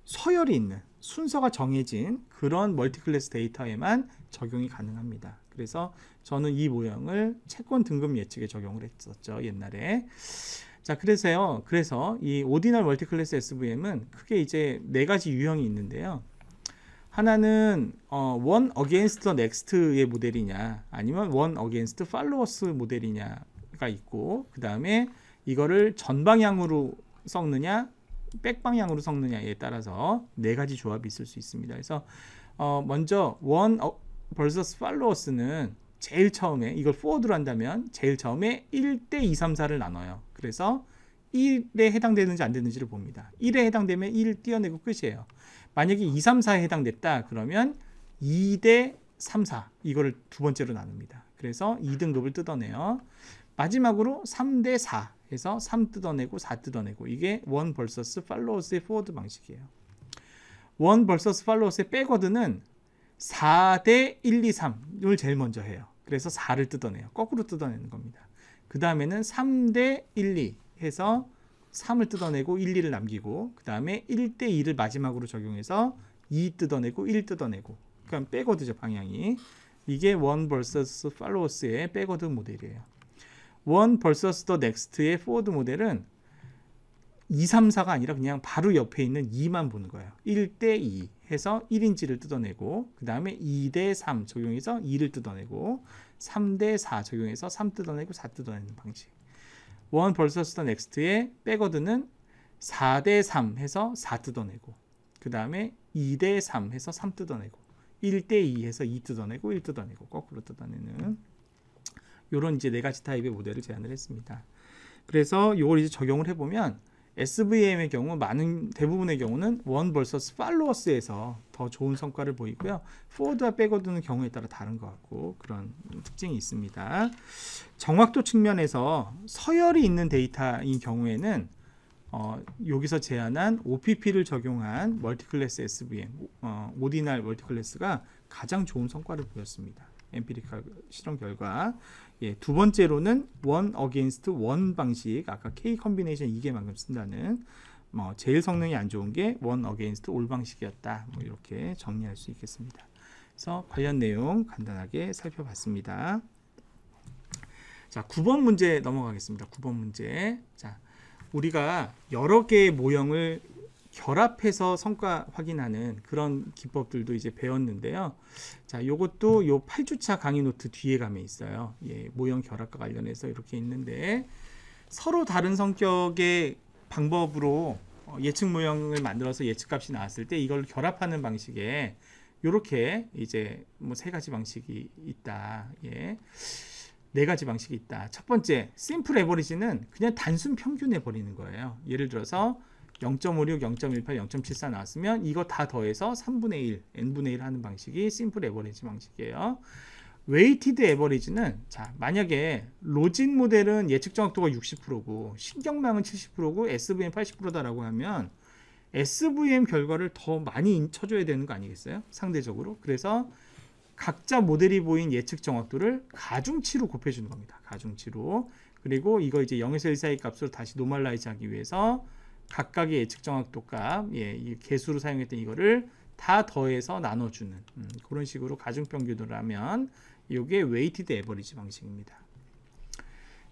서열이 있는 순서가 정해진 그런 멀티클래스 데이터에만 적용이 가능합니다. 그래서 저는 이 모형을 채권 등급 예측에 적용을 했었죠. 옛날에. 자, 그래서 이 오디널 멀티클래스 SVM은 크게 이제 4가지 유형이 있는데요. 하나는 one against the next의 모델이냐 아니면 one against followers 모델이냐가 있고 그 다음에 이거를 전방향으로 섞느냐 백방향으로 섞느냐에 따라서 4가지 조합이 있을 수 있습니다. 그래서 먼저 one versus followers는 제일 처음에 이걸 forward로 한다면 제일 처음에 1대 2, 3, 4를 나눠요. 그래서 1에 해당되는지 안 되는지를 봅니다. 1에 해당되면 1 띄어내고 끝이에요. 만약에 2, 3, 4에 해당됐다 그러면 2대 3, 4 이거를 두 번째로 나눕니다. 그래서 2등급을 뜯어내요. 마지막으로 3대 4 해서 3 뜯어내고 4 뜯어내고 이게 one vs followers의 forward 방식이에요. one vs followers의 backward는 4대 1, 2, 3을 제일 먼저 해요. 그래서 4를 뜯어내요. 거꾸로 뜯어내는 겁니다. 그 다음에는 3대 1, 2 해서 3을 뜯어내고 1, 2를 남기고 그 다음에 1대 2를 마지막으로 적용해서 2 뜯어내고 1 뜯어내고 그러니까 백워드죠, 방향이. 이게 one vs followers의 백워드 모델이에요. one vs the next의 forward 모델은 2, 3, 4가 아니라 그냥 바로 옆에 있는 2만 보는 거예요. 1대 2 해서 1인지를 뜯어내고, 그 다음에 2대 3 적용해서 2를 뜯어내고, 3대 4 적용해서 3 뜯어내고 4 뜯어내는 방식. one vs the next의 백워드는 4대 3 해서 4 뜯어내고, 그 다음에 2대 3 해서 3 뜯어내고, 1대 2 해서 2 뜯어내고 1 뜯어내고 거꾸로 뜯어내는 요런 이제 네 가지 타입의 모델을 제안을 했습니다. 그래서 요걸 이제 적용을 해보면 SVM의 경우 대부분의 경우는 one vs followers에서 더 좋은 성과를 보이고요. forward와 backward는 경우에 따라 다른 것 같고 그런 특징이 있습니다. 정확도 측면에서 서열이 있는 데이터인 경우에는 여기서 제안한 OPP를 적용한 멀티클래스 SVM, 오디날 멀티클래스가 가장 좋은 성과를 보였습니다. 엠피리컬 실험 결과. 예, 두 번째로는 one against one 방식, 아까 K 컨비네이션 2개만큼 쓴다는 제일 성능이 안 좋은 게 one against all 방식이었다. 이렇게 정리할 수 있겠습니다. 그래서 관련 내용 간단하게 살펴봤습니다. 자, 9번 문제 넘어가겠습니다. 9번 문제. 자, 우리가 여러 개의 모형을 결합해서 성과 확인하는 그런 기법들도 이제 배웠는데요. 자, 요것도 요 8주차 강의 노트 뒤에 가면 있어요. 예, 모형 결합과 관련해서 이렇게 있는데 서로 다른 성격의 방법으로 예측 모형을 만들어서 예측값이 나왔을 때 이걸 결합하는 방식에 요렇게 이제 뭐 세 가지 방식이 있다. 예. 네 가지 방식이 있다. 첫 번째, 심플 에버리지는 그냥 단순 평균 내버리는 거예요. 예를 들어서 0.56, 0.18, 0.74 나왔으면 이거 다 더해서 3분의 1, n분의 1 하는 방식이 심플 에버리지 방식이에요. 웨이티드 에버리지는 자, 만약에 로진 모델은 예측 정확도가 60%고 신경망은 70%고 SVM 80%다라고 하면 SVM 결과를 더 많이 쳐줘야 되는 거 아니겠어요? 상대적으로. 그래서 각자 모델이 보인 예측 정확도를 가중치로 곱해주는 겁니다. 가중치로. 그리고 이거 이제 0에서 1 사이 값으로 다시 노멀라이즈 하기 위해서 각각의 예측 정확도 값, 예, 이 개수로 사용했던 이거를 다 더해서 나눠주는 그런 식으로 가중평균을 하면 이게 웨이티드 에버리지 방식입니다.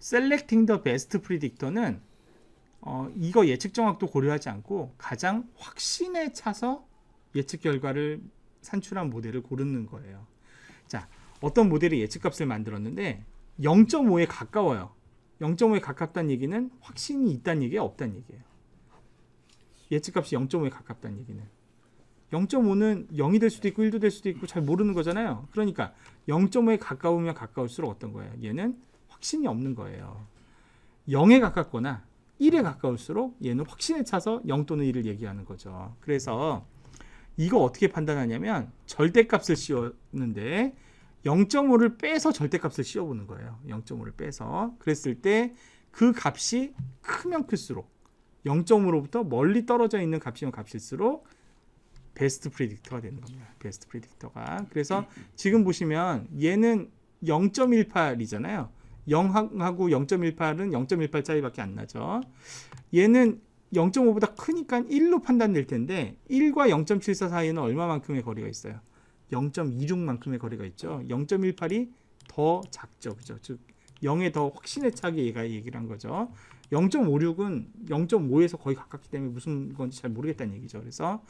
Selecting the best predictor는 이거 예측 정확도 고려하지 않고 가장 확신에 차서 예측 결과를 산출한 모델을 고르는 거예요. 자, 어떤 모델이 예측값을 만들었는데 0.5에 가까워요. 0.5에 가깝다는 얘기는 확신이 있다는 얘기야, 없다는 얘기예요. 예측값이 0.5에 가깝다는 얘기는 0.5는 0이 될 수도 있고 1도 될 수도 있고 잘 모르는 거잖아요. 그러니까 0.5에 가까우면 가까울수록 어떤 거예요? 얘는 확신이 없는 거예요. 0에 가깝거나 1에 가까울수록 얘는 확신에 차서 0 또는 1을 얘기하는 거죠. 그래서 이거 어떻게 판단하냐면 절대값을 씌웠는데 0.5를 빼서 절대값을 씌워보는 거예요. 0.5를 빼서. 그랬을 때 그 값이 크면 클수록 0.5로부터 멀리 떨어져 있는 값이면 값일수록 베스트 프리딕터가 되는 겁니다. 베스트 프리딕터가. 그래서 지금 보시면 얘는 0.18이잖아요. 0하고 0.18은 0.18 차이밖에 안 나죠. 얘는 0.5보다 크니까 1로 판단될 텐데 1과 0.74 사이에는 얼마만큼의 거리가 있어요? 0.26만큼의 거리가 있죠. 0.18이 더 작죠. 그죠? 즉 0에 더 확신에 차게 얘가 얘기를 한 거죠. 0.56은 0.5에서 거의 가깝기 때문에 무슨 건지 잘 모르겠다는 얘기죠. 그래서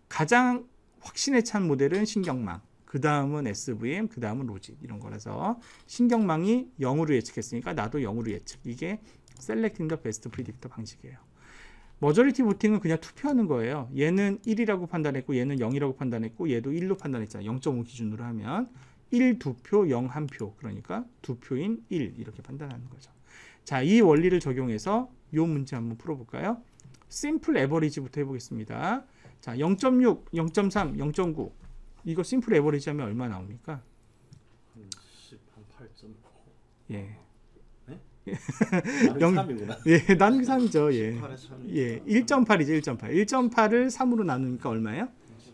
가장 확신에 찬 모델은 신경망, 그 다음은 SVM, 그 다음은 로짓 이런 거라서 신경망이 0으로 예측했으니까 나도 0으로 예측. 이게 Selecting the Best Predictor 방식이에요. 머저리티 보팅은 그냥 투표하는 거예요. 얘는 1이라고 판단했고 얘는 0이라고 판단했고 얘도 1로 판단했잖아요. 0.5 기준으로 하면 1 2표, 0 1표. 그러니까 2표인 1 이렇게 판단하는 거죠. 자, 이 원리를 적용해서 이 문제 한번 풀어볼까요? 심플 에버리지부터 해보겠습니다. 자, 0.6, 0.3, 0.9 이거 심플 에버리지 하면 얼마 나옵니까? 한 8.9. 예. 네? 0, 3이구나. 예, 나누기 3이죠. 예. 18에 3. 예, 1.8이죠. 1.8. 1.8을 3으로 나누니까 얼마예요?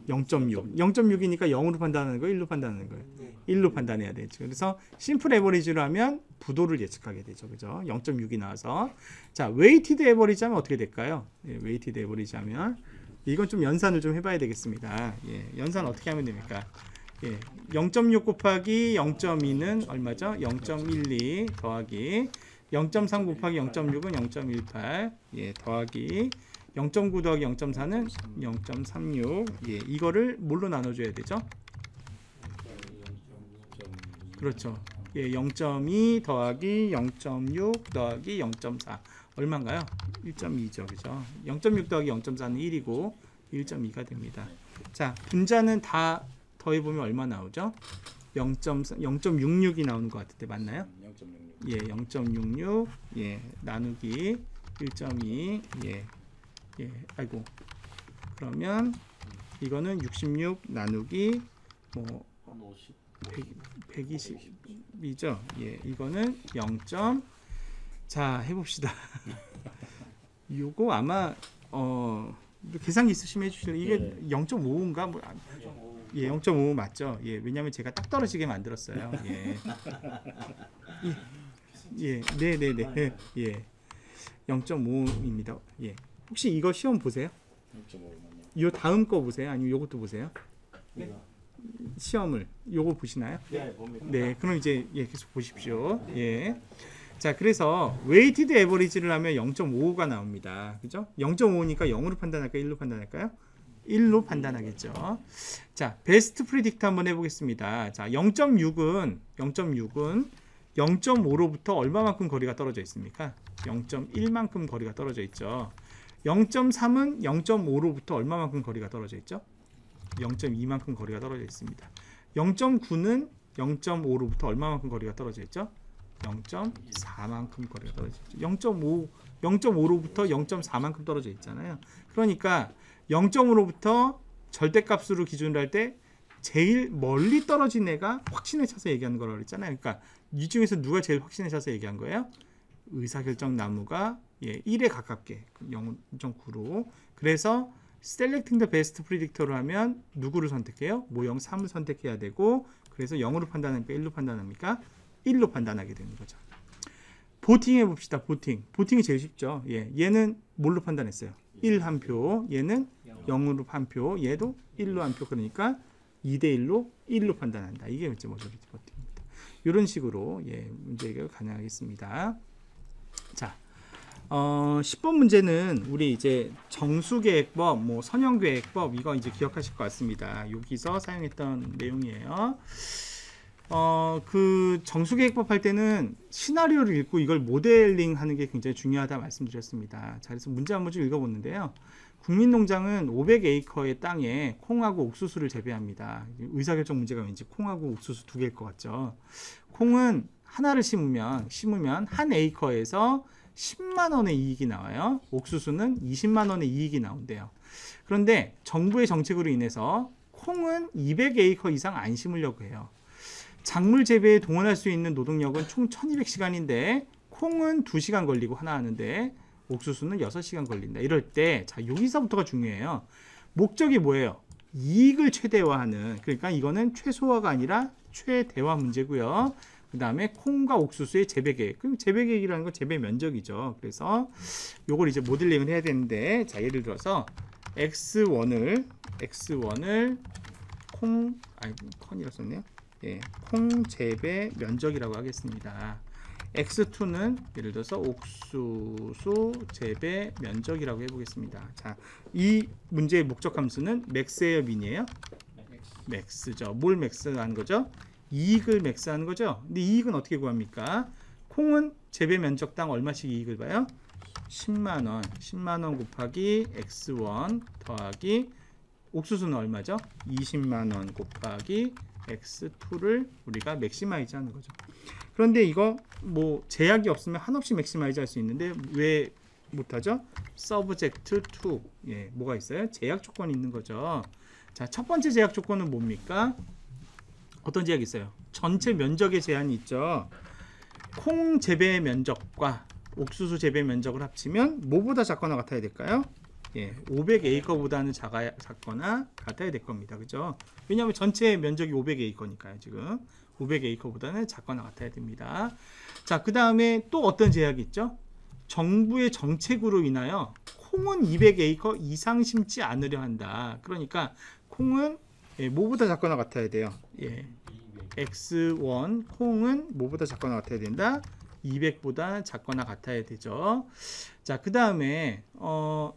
0.6. 0.6이니까 0으로 판단하는 거예요? 1로 판단하는 거예요? 1로 판단해야 되죠. 그래서 심플 에버리지로 하면 부도를 예측하게 되죠. 그죠? 0.6이 나와서. 자, 웨이티드 에버리지 하면 어떻게 될까요? 예, 웨이티드 에버리지 하면 이건 좀 연산을 좀 해봐야 되겠습니다. 예, 연산 어떻게 하면 됩니까? 예, 0.6 곱하기 0.2는 얼마죠? 0.12 더하기 0.3 곱하기 0.6은 0.18 예, 더하기 0.9 더하기 0.4는 0.36 예, 이거를 뭘로 나눠줘야 되죠? 그렇죠. 예, 0.2 더하기 0.6 더하기 0.4 얼마인가요? 1.2죠. 그죠? 0.6 더하기 0.4는 1이고 1.2가 됩니다. 자, 분자는 다 더해보면 얼마 나오죠? 0.66이 나오는 것 같은데 맞나요? 0.66. 예, 0.66 예, 나누기 1.2 예, 예, 아이고 그러면 이거는 66 나누기 뭐 50. 120이죠. 예, 이거는 0. 자, 해봅시다. 요거 아마 계산기 있으시면 해주실래요? 이게 네. 0.5인가 뭐 예, 0.5 맞죠? 예, 왜냐면 제가 딱 떨어지게 만들었어요. 예, 예, 네, 네, 네, 예, 0.5입니다. 예, 혹시 이거 시험 보세요? 0.5만요. 요 다음 거 보세요? 아니면 요것도 보세요? 네. 시험을 요거 보시나요? 네, 봅니다. 네, 그럼 이제 예, 계속 보십시오. 예. 자, 그래서 웨이티드 에버리지를 하면 0.55가 나옵니다. 그죠? 0.5니까 0으로 판단할까요? 1로 판단할까요? 1로 판단하겠죠. 자, 베스트 프리딕트 한번 해보겠습니다. 자, 0.6은 0.5로부터 얼마만큼 거리가 떨어져 있습니까? 0.1만큼 거리가 떨어져 있죠. 0.3은 0.5로부터 얼마만큼 거리가 떨어져 있죠? 0.2만큼 거리가 떨어져 있습니다. 0.9는 0.5로부터 얼마만큼 거리가 떨어져 있죠? 0.4만큼 거리가 떨어져 있죠. 0.5로부터 0.4만큼 떨어져 있잖아요. 그러니까 0.5로부터 절대값으로 기준을 할 때 제일 멀리 떨어진 애가 확신에 차서 얘기하는 거라고 그랬잖아요. 그러니까 이 중에서 누가 제일 확신에 차서 얘기한 거예요? 의사결정 나무가 예, 1에 가깝게 0.9로. 그래서 Selecting the best predictor를 하면 누구를 선택해요? 모형 3을 선택해야 되고, 그래서 0으로 판단합니까? 1로 판단합니까? 1로 판단하게 되는 거죠. 보팅 해봅시다. 보팅이 제일 쉽죠. 예, 얘는 뭘로 판단했어요? 1 한 표. 얘는 0으로 한 표. 얘도 1로 한 표. 그러니까 2대1로 1로 판단한다. 이게 이제 머저리티 보팅입니다. 이런 식으로 예, 문제 해결 가능하겠습니다. 자, 10번 문제는 우리 이제 정수계획법, 뭐 선형계획법 이거 이제 기억하실 것 같습니다. 여기서 사용했던 내용이에요. 그 정수계획법 할 때는 시나리오를 읽고 이걸 모델링 하는 게 굉장히 중요하다 말씀드렸습니다. 자, 그래서 문제 한번 좀 읽어보는데요. 국민농장은 500에이커의 땅에 콩하고 옥수수를 재배합니다. 의사결정 문제가 왠지 콩하고 옥수수 두 개일 것 같죠. 콩은 하나를 심으면 한 에이커에서 10만 원의 이익이 나와요. 옥수수는 20만 원의 이익이 나온대요. 그런데 정부의 정책으로 인해서 콩은 200에이커 이상 안 심으려고 해요. 작물 재배에 동원할 수 있는 노동력은 총 1200시간인데 콩은 2시간 걸리고 하나 하는데 옥수수는 6시간 걸린다. 이럴 때 자, 여기서부터가 중요해요. 목적이 뭐예요? 이익을 최대화하는, 그러니까 이거는 최소화가 아니라 최대화 문제고요. 그 다음에 콩과 옥수수의 재배 계획. 그럼 재배 계획이라는 건 재배 면적이죠. 그래서 요걸 이제 모델링을 해야 되는데, 자, 예를 들어서 x1을 콩이라 썼네요. 예, 콩 재배 면적이라고 하겠습니다. x2는 예를 들어서 옥수수 재배 면적이라고 해보겠습니다. 자, 이 문제의 목적 함수는 맥스예요, 민이에요? 맥스죠. 뭘 맥스하는 거죠? 이익을 맥스하는 거죠. 근데 이익은 어떻게 구합니까? 콩은 재배 면적당 얼마씩 이익을 봐요? 10만원. 10만원 곱하기 x1 더하기 옥수수는 얼마죠? 20만원 곱하기 x2를 우리가 맥시마이즈 하는 거죠. 그런데 이거 뭐 제약이 없으면 한없이 맥시마이즈 할 수 있는데 왜 못하죠? subject to. 예, 뭐가 있어요? 제약 조건이 있는 거죠. 자, 첫 번째 제약 조건은 뭡니까? 어떤 제약이 있어요? 전체 면적의 제한이 있죠. 콩 재배 면적과 옥수수 재배 면적을 합치면 뭐보다 작거나 같아야 될까요? 예, 500에이커보다는 작거나 같아야 될 겁니다. 그죠? 왜냐하면 전체 면적이 500에이커니까요. 지금 500에이커보다는 작거나 같아야 됩니다. 자, 그 다음에 또 어떤 제약이 있죠? 정부의 정책으로 인하여 콩은 200에이커 이상 심지 않으려 한다. 그러니까 콩은 예, 뭐보다 작거나 같아야 돼요. 예. x1 콩은 뭐보다 작거나 같아야 된다. 200보다 작거나 같아야 되죠. 자, 그 다음에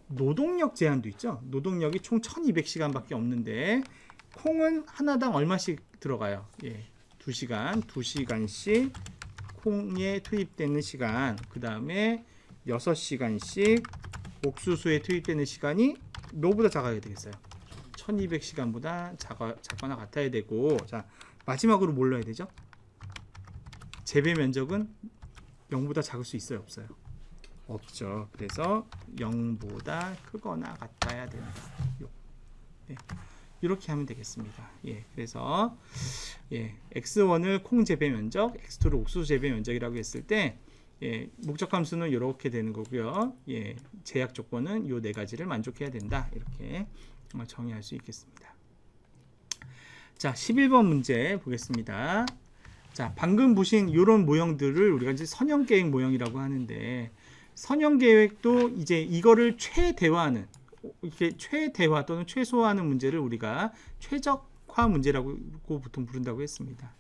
노동력 제한도 있죠. 노동력이 총 1200시간밖에 없는데 콩은 하나당 얼마씩 들어가요? 예, 2시간씩 콩에 투입되는 시간, 그 다음에 6시간씩 옥수수에 투입되는 시간이 뭐보다 작아야 되겠어요? 1200시간보다 작거나 같아야 되고, 자, 마지막으로 뭘 넣어야 되죠? 재배 면적은 0보다 작을 수 있어요, 없어요? 없죠. 그래서 0보다 크거나 같아야 된다. 네. 이렇게 하면 되겠습니다. 예, 그래서 예, x1을 콩 재배 면적, x2를 옥수수 재배 면적이라고 했을 때 예, 목적 함수는 이렇게 되는 거고요. 예, 제약 조건은 이 네 가지를 만족해야 된다. 이렇게 정의할 수 있겠습니다. 자, 11번 문제 보겠습니다. 자, 방금 보신 이런 모형들을 우리가 이제 선형계획 모형이라고 하는데, 선형계획도 이제 이거를 최대화하는, 이렇게 최대화 또는 최소화하는 문제를 우리가 최적화 문제라고 보통 부른다고 했습니다.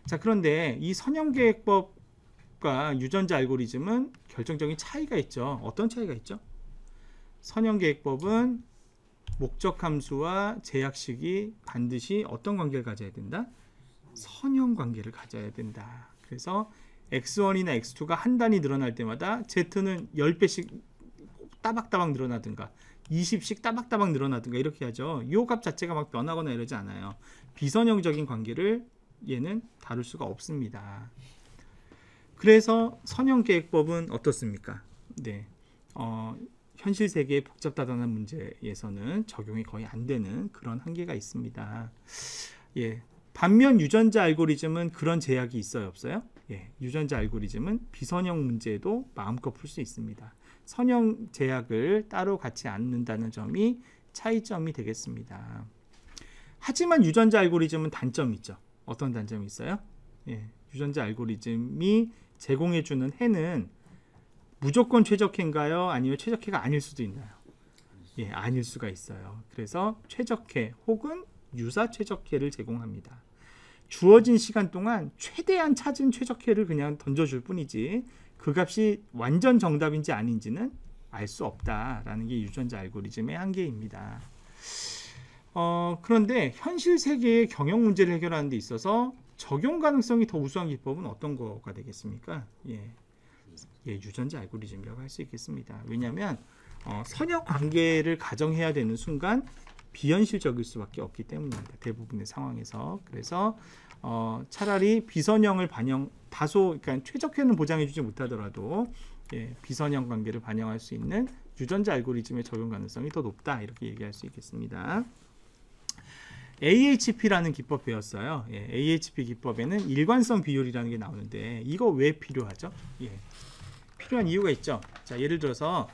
자, 그런데 이 선형계획법과 유전자 알고리즘은 결정적인 차이가 있죠. 어떤 차이가 있죠? 선형계획법은 목적 함수와 제약식이 반드시 어떤 관계를 가져야 된다? 선형 관계를 가져야 된다. 그래서 x1이나 x2가 한 단위 늘어날 때마다 z는 10배씩 따박따박 늘어나든가 20씩 따박따박 늘어나든가 이렇게 하죠. 이 값 자체가 막 변하거나 이러지 않아요. 비선형적인 관계를 얘는 다룰 수가 없습니다. 그래서 선형계획법은 어떻습니까? 네, 현실 세계의 복잡다단한 문제에서는 적용이 거의 안 되는 그런 한계가 있습니다. 예, 반면 유전자 알고리즘은 그런 제약이 있어요, 없어요? 예, 유전자 알고리즘은 비선형 문제도 마음껏 풀 수 있습니다. 선형 제약을 따로 갖지 않는다는 점이 차이점이 되겠습니다. 하지만 유전자 알고리즘은 단점이 있죠. 어떤 단점이 있어요? 예, 유전자 알고리즘이 제공해주는 해는 무조건 최적해인가요? 아니면 최적해가 아닐 수도 있나요? 예, 아닐 수가 있어요. 그래서 최적해 혹은 유사 최적해를 제공합니다. 주어진 시간 동안 최대한 찾은 최적해를 그냥 던져줄 뿐이지 그 값이 완전 정답인지 아닌지는 알 수 없다라는 게 유전자 알고리즘의 한계입니다. 그런데 현실 세계의 경영 문제를 해결하는 데 있어서 적용 가능성이 더 우수한 기법은 어떤 거가 되겠습니까? 예, 유전자 알고리즘이라고 할 수 있겠습니다. 왜냐하면 선형 관계를 가정해야 되는 순간 비현실적일 수밖에 없기 때문입니다. 대부분의 상황에서. 그래서 차라리 비선형을 다소 그러니까 최적해는 보장해주지 못하더라도 예, 비선형 관계를 반영할 수 있는 유전자 알고리즘의 적용 가능성이 더 높다 이렇게 얘기할 수 있겠습니다. AHP라는 기법 배웠어요. 예, AHP 기법에는 일관성 비율이라는 게 나오는데 이거 왜 필요하죠? 예, 필요한 이유가 있죠. 자, 예를 들어서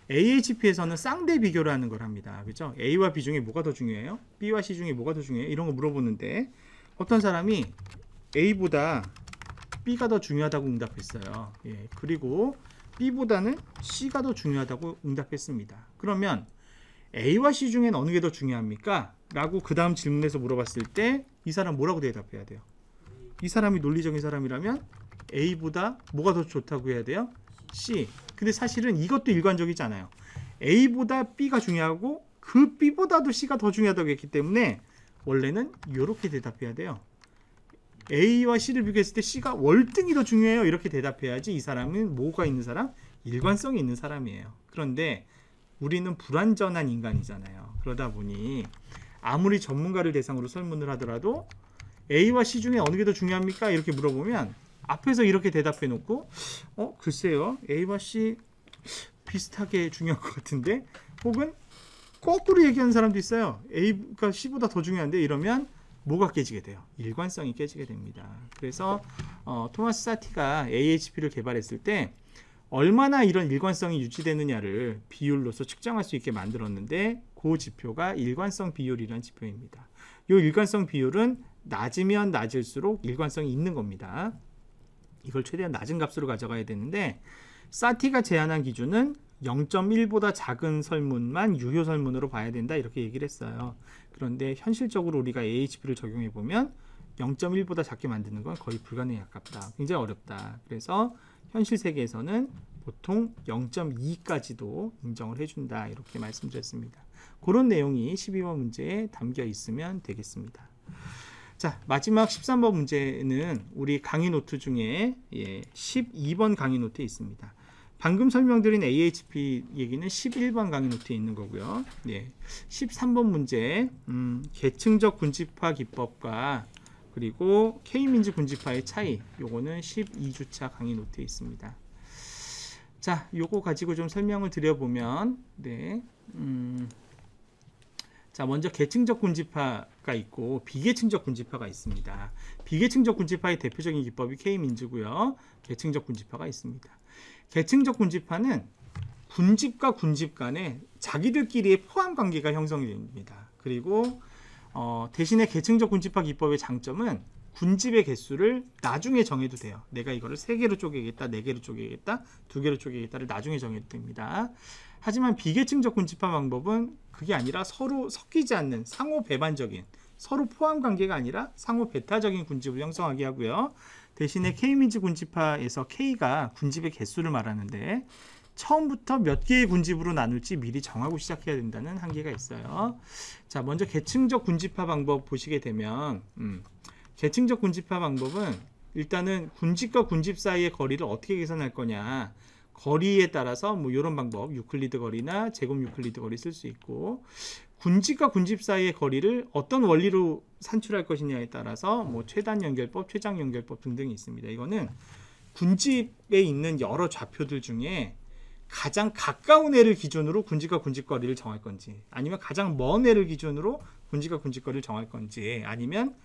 AHP에서는 쌍대 비교를 하는 걸 합니다. 그렇죠? A와 B 중에 뭐가 더 중요해요? B와 C 중에 뭐가 더 중요해요? 이런 거 물어보는데 어떤 사람이 A보다 B가 더 중요하다고 응답했어요. 예, 그리고 B보다는 C가 더 중요하다고 응답했습니다. 그러면 A와 C 중엔 어느 게 더 중요합니까? 라고 그 다음 질문에서 물어봤을 때 이 사람 뭐라고 대답해야 돼요? 이 사람이 논리적인 사람이라면 A보다 뭐가 더 좋다고 해야 돼요? C. 근데 사실은 이것도 일관적이지 않아요. A보다 B가 중요하고 그 B보다도 C가 더 중요하다고 했기 때문에 원래는 이렇게 대답해야 돼요. A와 C를 비교했을 때 C가 월등히 더 중요해요. 이렇게 대답해야지 이 사람은 뭐가 있는 사람? 일관성이 있는 사람이에요. 그런데 우리는 불완전한 인간이잖아요. 그러다 보니 아무리 전문가를 대상으로 설문을 하더라도 A와 C 중에 어느 게 더 중요합니까? 이렇게 물어보면 앞에서 이렇게 대답해 놓고 글쎄요. A와 C 비슷하게 중요한 것 같은데 혹은 거꾸로 얘기하는 사람도 있어요. A가 C보다 더 중요한데 이러면 뭐가 깨지게 돼요? 일관성이 깨지게 됩니다. 그래서 토마스 사티가 AHP를 개발했을 때 얼마나 이런 일관성이 유지되느냐를 비율로서 측정할 수 있게 만들었는데 그 지표가 일관성 비율이라는 지표입니다. 이 일관성 비율은 낮으면 낮을수록 일관성이 있는 겁니다. 이걸 최대한 낮은 값으로 가져가야 되는데 사티가 제안한 기준은 0.1보다 작은 설문만 유효 설문으로 봐야 된다 이렇게 얘기를 했어요. 그런데 현실적으로 우리가 AHP를 적용해 보면 0.1보다 작게 만드는 건 거의 불가능에 가깝다. 굉장히 어렵다. 그래서 현실 세계에서는 보통 0.2까지도 인정을 해준다 이렇게 말씀드렸습니다. 그런 내용이 12번 문제에 담겨 있으면 되겠습니다. 자, 마지막 13번 문제는 우리 강의 노트 중에 12번 강의 노트에 있습니다. 방금 설명드린 AHP 얘기는 11번 강의 노트에 있는 거고요. 13번 문제 계층적 군집화 기법과 그리고 K민지 군집화의 차이, 요거는 12주차 강의 노트에 있습니다. 자, 요거 가지고 좀 설명을 드려보면 자, 먼저 계층적 군집화가 있고 비계층적 군집화가 있습니다. 비계층적 군집화의 대표적인 기법이 K민지고요. 계층적 군집화가 있습니다. 계층적 군집화는 군집과 군집 간에 자기들끼리의 포함 관계가 형성됩니다. 그리고 대신에 계층적 군집화 기법의 장점은 군집의 개수를 나중에 정해도 돼요. 내가 이거를 3개로 쪼개겠다, 4개로 쪼개겠다, 2개로 쪼개겠다를 나중에 정해도 됩니다. 하지만 비계층적 군집화 방법은 그게 아니라 서로 섞이지 않는 상호 배반적인, 서로 포함 관계가 아니라 상호 배타적인 군집을 형성하게 하고요. 대신에 K민지 군집화에서 K가 군집의 개수를 말하는데 처음부터 몇 개의 군집으로 나눌지 미리 정하고 시작해야 된다는 한계가 있어요. 자, 먼저 계층적 군집화 방법 보시게 되면 계층적 군집화 방법은 일단은 군집과 군집 사이의 거리를 어떻게 계산할 거냐, 거리에 따라서 뭐 이런 방법, 유클리드 거리나 제곱 유클리드 거리 쓸 수 있고, 군집과 군집 사이의 거리를 어떤 원리로 산출할 것이냐에 따라서 뭐 최단 연결법, 최장 연결법 등등이 있습니다. 이거는 군집에 있는 여러 좌표들 중에 가장 가까운 애를 기준으로 군집과 군집 거리를 정할 건지, 아니면 가장 먼 애를 기준으로 군집과 군집 거리를 정할 건지, 아니면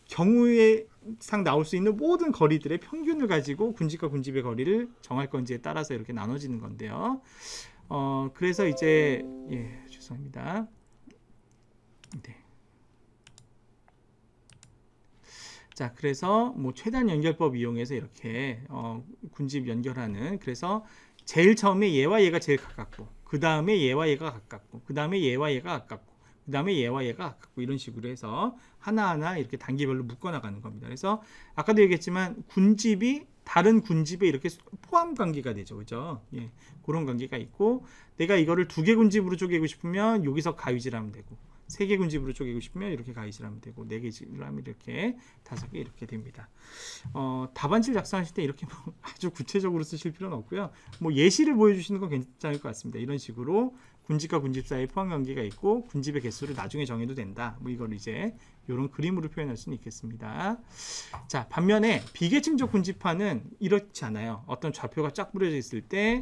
경우에상 나올 수 있는 모든 거리들의 평균을 가지고 군집과 군집의 거리를 정할 건지에 따라서 이렇게 나눠지는 건데요. 그래서 이제 죄송합니다. 자, 그래서 뭐 최단 연결법 이용해서 이렇게 군집 연결하는, 그래서 제일 처음에 얘와 얘가 제일 가깝고, 그 다음에 얘와 얘가 가깝고, 그 다음에 얘와 얘가 가깝고, 그 다음에 얘와 얘가 가깝고, 이런 식으로 해서 하나하나 이렇게 단계별로 묶어나가는 겁니다. 그래서 아까도 얘기했지만 군집이 다른 군집에 이렇게 포함 관계가 되죠. 그죠? 그런 관계가 있고, 내가 이거를 2개 군집으로 쪼개고 싶으면 여기서 가위질하면 되고, 3개 군집으로 쪼개고 싶으면 이렇게 가위질하면 되고, 4개질을 하면 이렇게 5개 이렇게 됩니다. 답안지를 작성하실 때 이렇게 뭐 아주 구체적으로 쓰실 필요는 없고요. 뭐 예시를 보여주시는 건 괜찮을 것 같습니다. 이런 식으로 군집과 군집 사이에 포함 관계가 있고 군집의 개수를 나중에 정해도 된다. 뭐 이걸 이제 이런 그림으로 표현할 수는 있겠습니다. 자, 반면에 비계층적 군집화는 이렇지 않아요. 어떤 좌표가 쫙 뿌려져 있을 때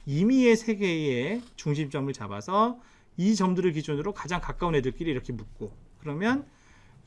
임의의 3개의 중심점을 잡아서 이 점들을 기준으로 가장 가까운 애들끼리 이렇게 묶고, 그러면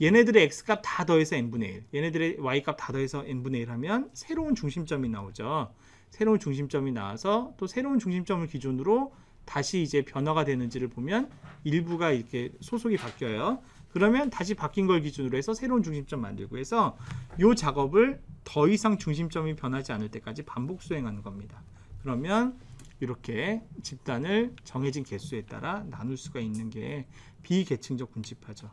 얘네들의 x값 다 더해서 n분의 1, 얘네들의 y값 다 더해서 n분의 1 하면 새로운 중심점이 나오죠. 새로운 중심점이 나와서 또 새로운 중심점을 기준으로 다시 이제 변화가 되는지를 보면 일부가 이렇게 소속이 바뀌어요. 그러면 다시 바뀐 걸 기준으로 해서 새로운 중심점 만들고 해서 이 작업을 더 이상 중심점이 변하지 않을 때까지 반복 수행하는 겁니다. 그러면 이렇게 집단을 정해진 개수에 따라 나눌 수가 있는 게 비계층적 군집화죠.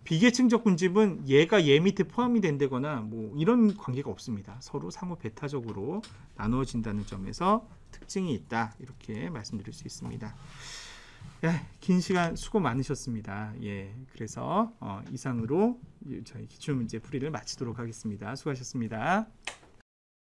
비계층적 군집은 얘가 얘 밑에 포함이 된다거나 뭐 이런 관계가 없습니다. 서로 상호 배타적으로 나누어진다는 점에서 특징이 있다, 이렇게 말씀드릴 수 있습니다. 긴 시간 수고 많으셨습니다. 그래서 이상으로 저희 기출문제 풀이를 마치도록 하겠습니다. 수고하셨습니다.